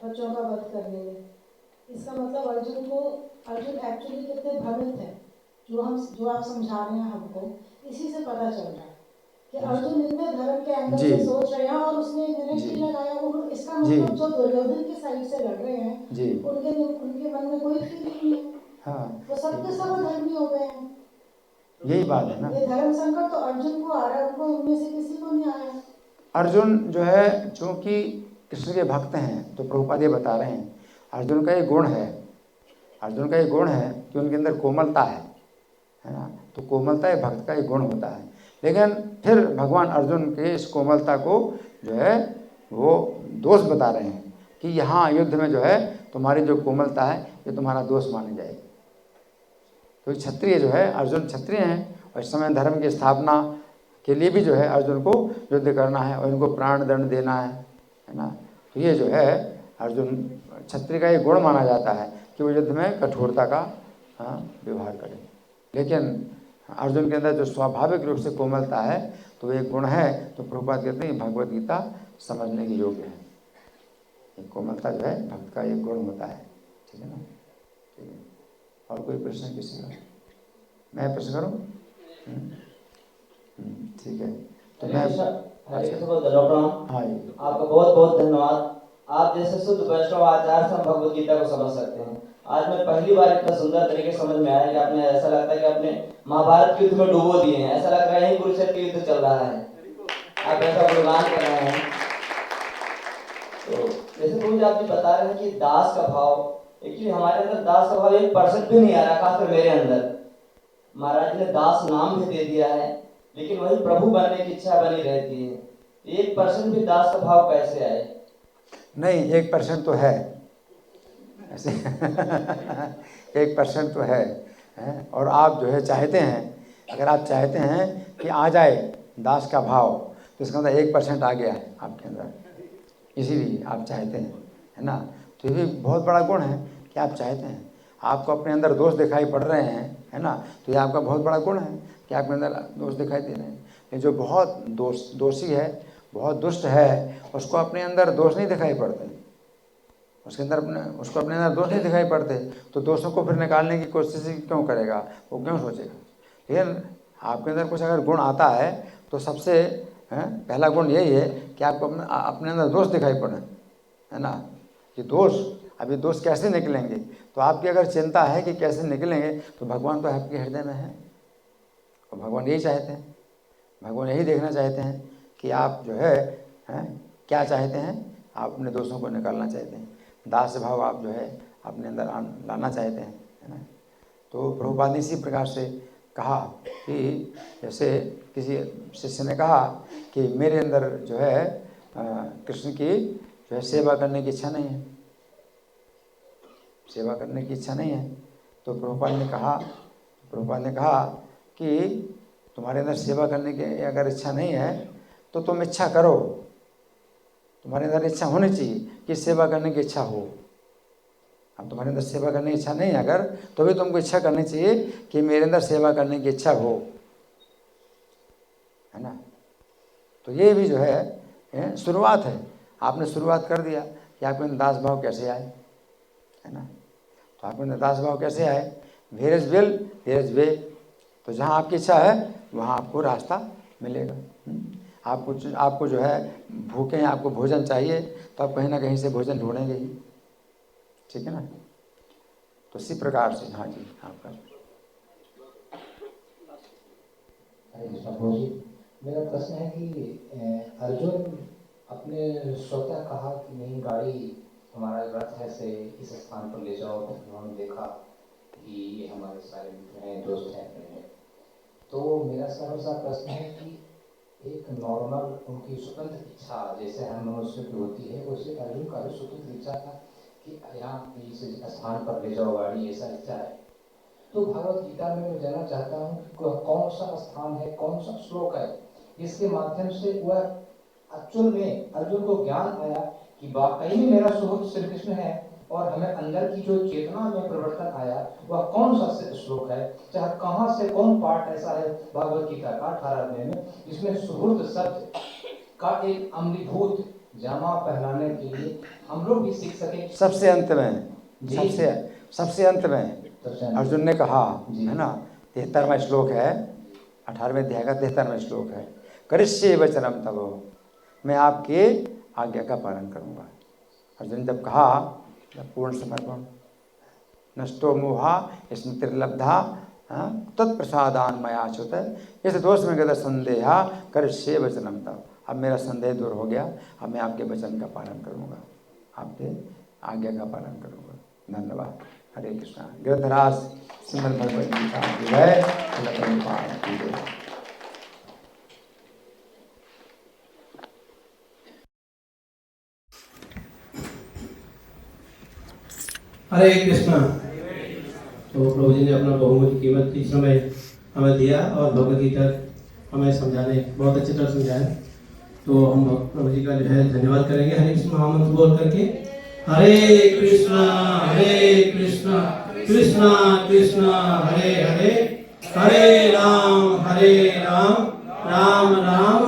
बच्चों का वध करने में। इसका मतलब अर्जुन एक्चुअली कितने भ्रमित है, जो आप समझा रहे हैं हमको, इसी से पता चल रहा है कि अर्जुन इतने धर्म के एंगल से सोच रहे हैं और उसने मिनट नहीं लगाया। इसका मतलब जो दुर्योधन की साइड से लड़ रहे हैं उनके मन में कोई फीलिंग नहीं है। हाँ, वो सबके सब धर्मी हो गए हैं। यही बात है ना, ये धर्म संकट तो अर्जुन को आ रहा है, उनको उनमें से किसी को नहीं आया। अर्जुन जो है चूंकि कृष्ण के भक्त हैं, तो प्रभुपाद ये बता रहे हैं अर्जुन का ये गुण है, अर्जुन का ये गुण है कि उनके अंदर कोमलता है ना। तो कोमलता एक भक्त का एक गुण होता है, लेकिन फिर भगवान अर्जुन के इस कोमलता को जो है वो दोष बता रहे हैं कि यहाँ युद्ध में जो है तुम्हारी जो कोमलता है ये तुम्हारा दोष मानी जाएगी। तो क्षत्रिय जो है, अर्जुन क्षत्रिय हैं और इस समय धर्म की स्थापना के लिए भी जो है अर्जुन को युद्ध करना है और इनको प्राण दंड देना है ना। तो ये जो है अर्जुन क्षत्रिय का ये गुण माना जाता है कि वो युद्ध में कठोरता का व्यवहार करें। लेकिन अर्जुन के अंदर जो स्वाभाविक रूप से कोमलता है तो वो एक गुण है, तो प्रभुपाद कहते हैं भगवद गीता समझने के योग्य है। एक कोमलता जो है भक्त का एक गुण होता है, ठीक है ना। ठीक है, और कोई प्रश्न किसी का? मैं प्रश्न करूँ? ठीक है, तो मैं हरे कृष्ण को धन्यवाद। हाँ, आपका बहुत बहुत धन्यवाद। आप जैसे शुद्ध वैष्णव आचार से हम भगवत गीता को समझ सकते हैं। आज मैं पहली बार इतना सुंदर तरीके से समझ में आया कि आपने, ऐसा लगता है कि आपने महाभारत के युद्ध में डुबो दिए हैं। ऐसा लग रहा है यही कुरुक्षेत्र युद्ध चल रहा है, आप ऐसा गुणगान कर रहे हैं। तो जैसे प्रभु जी आपने बता रहे हैं कि दास का भाव, एक्चुअली हमारे अंदर दास का भाव 1% भी नहीं आ रहा, खासकर मेरे अंदर। महाराज ने दास नाम भी दे दिया है, लेकिन वही प्रभु बनने की इच्छा बनी रहती है। 1% भी दास का भाव कैसे आए? नहीं, 1% तो है ऐसे 1% तो है, और आप जो है चाहते हैं, अगर आप चाहते हैं कि आ जाए दास का भाव, तो इसका मतलब 1% आ गया है आपके अंदर, इसीलिए आप चाहते हैं, है ना। तो ये भी बहुत बड़ा गुण है कि आप चाहते हैं। आपको अपने अंदर दोष दिखाई पड़ रहे हैं, है ना, तो ये आपका बहुत बड़ा गुण है कि आपके अंदर दोष दिखाई दे रहे हैं। ये जो बहुत दोषी है, बहुत दुष्ट है, उसको अपने अंदर दोष नहीं दिखाई पड़ते, उसको अपने अंदर दोष नहीं दिखाई पड़ते, तो दोषों को फिर निकालने की कोशिश क्यों करेगा, वो क्यों सोचेगा। लेकिन आपके अंदर कुछ अगर गुण आता है तो सबसे पहला गुण यही है कि आपको अपने अंदर दोष दिखाई पड़े, है ना। कि दोष, अभी दोष कैसे निकलेंगे, तो आपकी अगर चिंता है कि कैसे निकलेंगे, तो भगवान तो आपके हृदय में है, और भगवान यही चाहते हैं, भगवान यही देखना चाहते हैं कि आप जो है क्या चाहते हैं, आप अपने दोषों को निकालना चाहते हैं, दास भाव आप जो है अपने अंदर लाना चाहते हैं, है ना। तो प्रभुपाद ने इसी प्रकार से कहा कि जैसे किसी शिष्य ने कहा कि मेरे अंदर जो है कृष्ण की जो है सेवा करने की इच्छा नहीं है, सेवा करने की इच्छा नहीं है। तो प्रभुपाद ने कहा कि तुम्हारे अंदर सेवा करने की अगर इच्छा नहीं है तो तुम इच्छा करो, तुम्हारे अंदर इच्छा होनी चाहिए कि सेवा करने की इच्छा हो। अब तुम्हारे अंदर सेवा करने की इच्छा नहीं है अगर, तो भी तुमको इच्छा करनी चाहिए कि मेरे अंदर सेवा करने की इच्छा हो, है ना। तो ये भी जो है शुरुआत है, आपने शुरुआत कर दिया कि आपके अंदर दास भाव कैसे आए, है ना। तो आपके अंदर दास भाव कैसे आए, where is will there is way. तो जहाँ आपकी इच्छा है वहाँ आपको रास्ता मिलेगा। आपको जो है भूखे हैं, आपको भोजन चाहिए, तो आप कहीं ना कहीं से भोजन ढूंढेंगे ही, ठीक है ना। तो इसी प्रकार से, हाँ जी, आपका। प्रभु जी, मेरा प्रश्न है कि अर्जुन अपने स्वतः कहा कि नहीं, गाड़ी हमारा रथ है से इस स्थान पर ले जाओ, तो उन्होंने देखा कि ये हमारे सारे मित्र हैं, दोस्त हैं अपने हैं। तो मेरा सरल सा प्रश्न है कि एक नॉर्मल उनकी स्वतंत्र इच्छा जैसे हम मनुष्य की होती है, वैसे अर्जुन का भी स्वतंत्र इच्छा था कि यहाँ इस स्थान पर ले जाओ गाड़ी, ऐसा इच्छा है। तो भगवत गीता में मैं जानना चाहता हूँ कि कौन सा स्थान है, कौन सा श्लोक है इसके माध्यम से वह एक्चुअल में अर्जुन को ज्ञान आया कि वाकई में मेरा सुहृद श्री कृष्ण है, और हमें अंदर की जो चेतना में परिवर्तन आया वह कौन सा श्लोक है, चाहे कहाँ से कौन पार्ट ऐसा है भगवत गीता का 18 अध्याय में जिसमें सुहृद शब्द का एक अमलीभूत जामा पहनाने के लिए हम लोग भी सीख सके। सबसे अंत में, सबसे अंत में अर्जुन ने कहा, है ना, 73वां श्लोक है, 18वें अध्याय का 73वां श्लोक है, करिष्ये वचनम तव, मैं आपके आज्ञा का पालन करूँगा। अर्जुन जब कहा पूर्ण समर्पण, नष्टो मोहा स्मृतिर्लब्धा तत्प्रसादान मयाच्युत, इस दोष में गदा संदेहा करिष्ये वचनम तव। अब मेरा संदेह दूर हो गया, अब मैं आपके वचन का पालन करूँगा, आपके आज्ञा का पालन करूँगा। धन्यवाद। हरे कृष्णा। गिरधराज श्रीमद् भगवद गीता की जय। हरे कृष्णा। तो प्रभु जी ने अपना बहुमूल्य कीमती समय हमें दिया और भगवद गीता हमें समझाने बहुत अच्छी तरह समझाया। तो हम प्रभु जी का जो है धन्यवाद करेंगे हरे कृष्ण महामंत्र बोल करके। हरे कृष्णा कृष्णा कृष्णा हरे हरे, हरे राम राम राम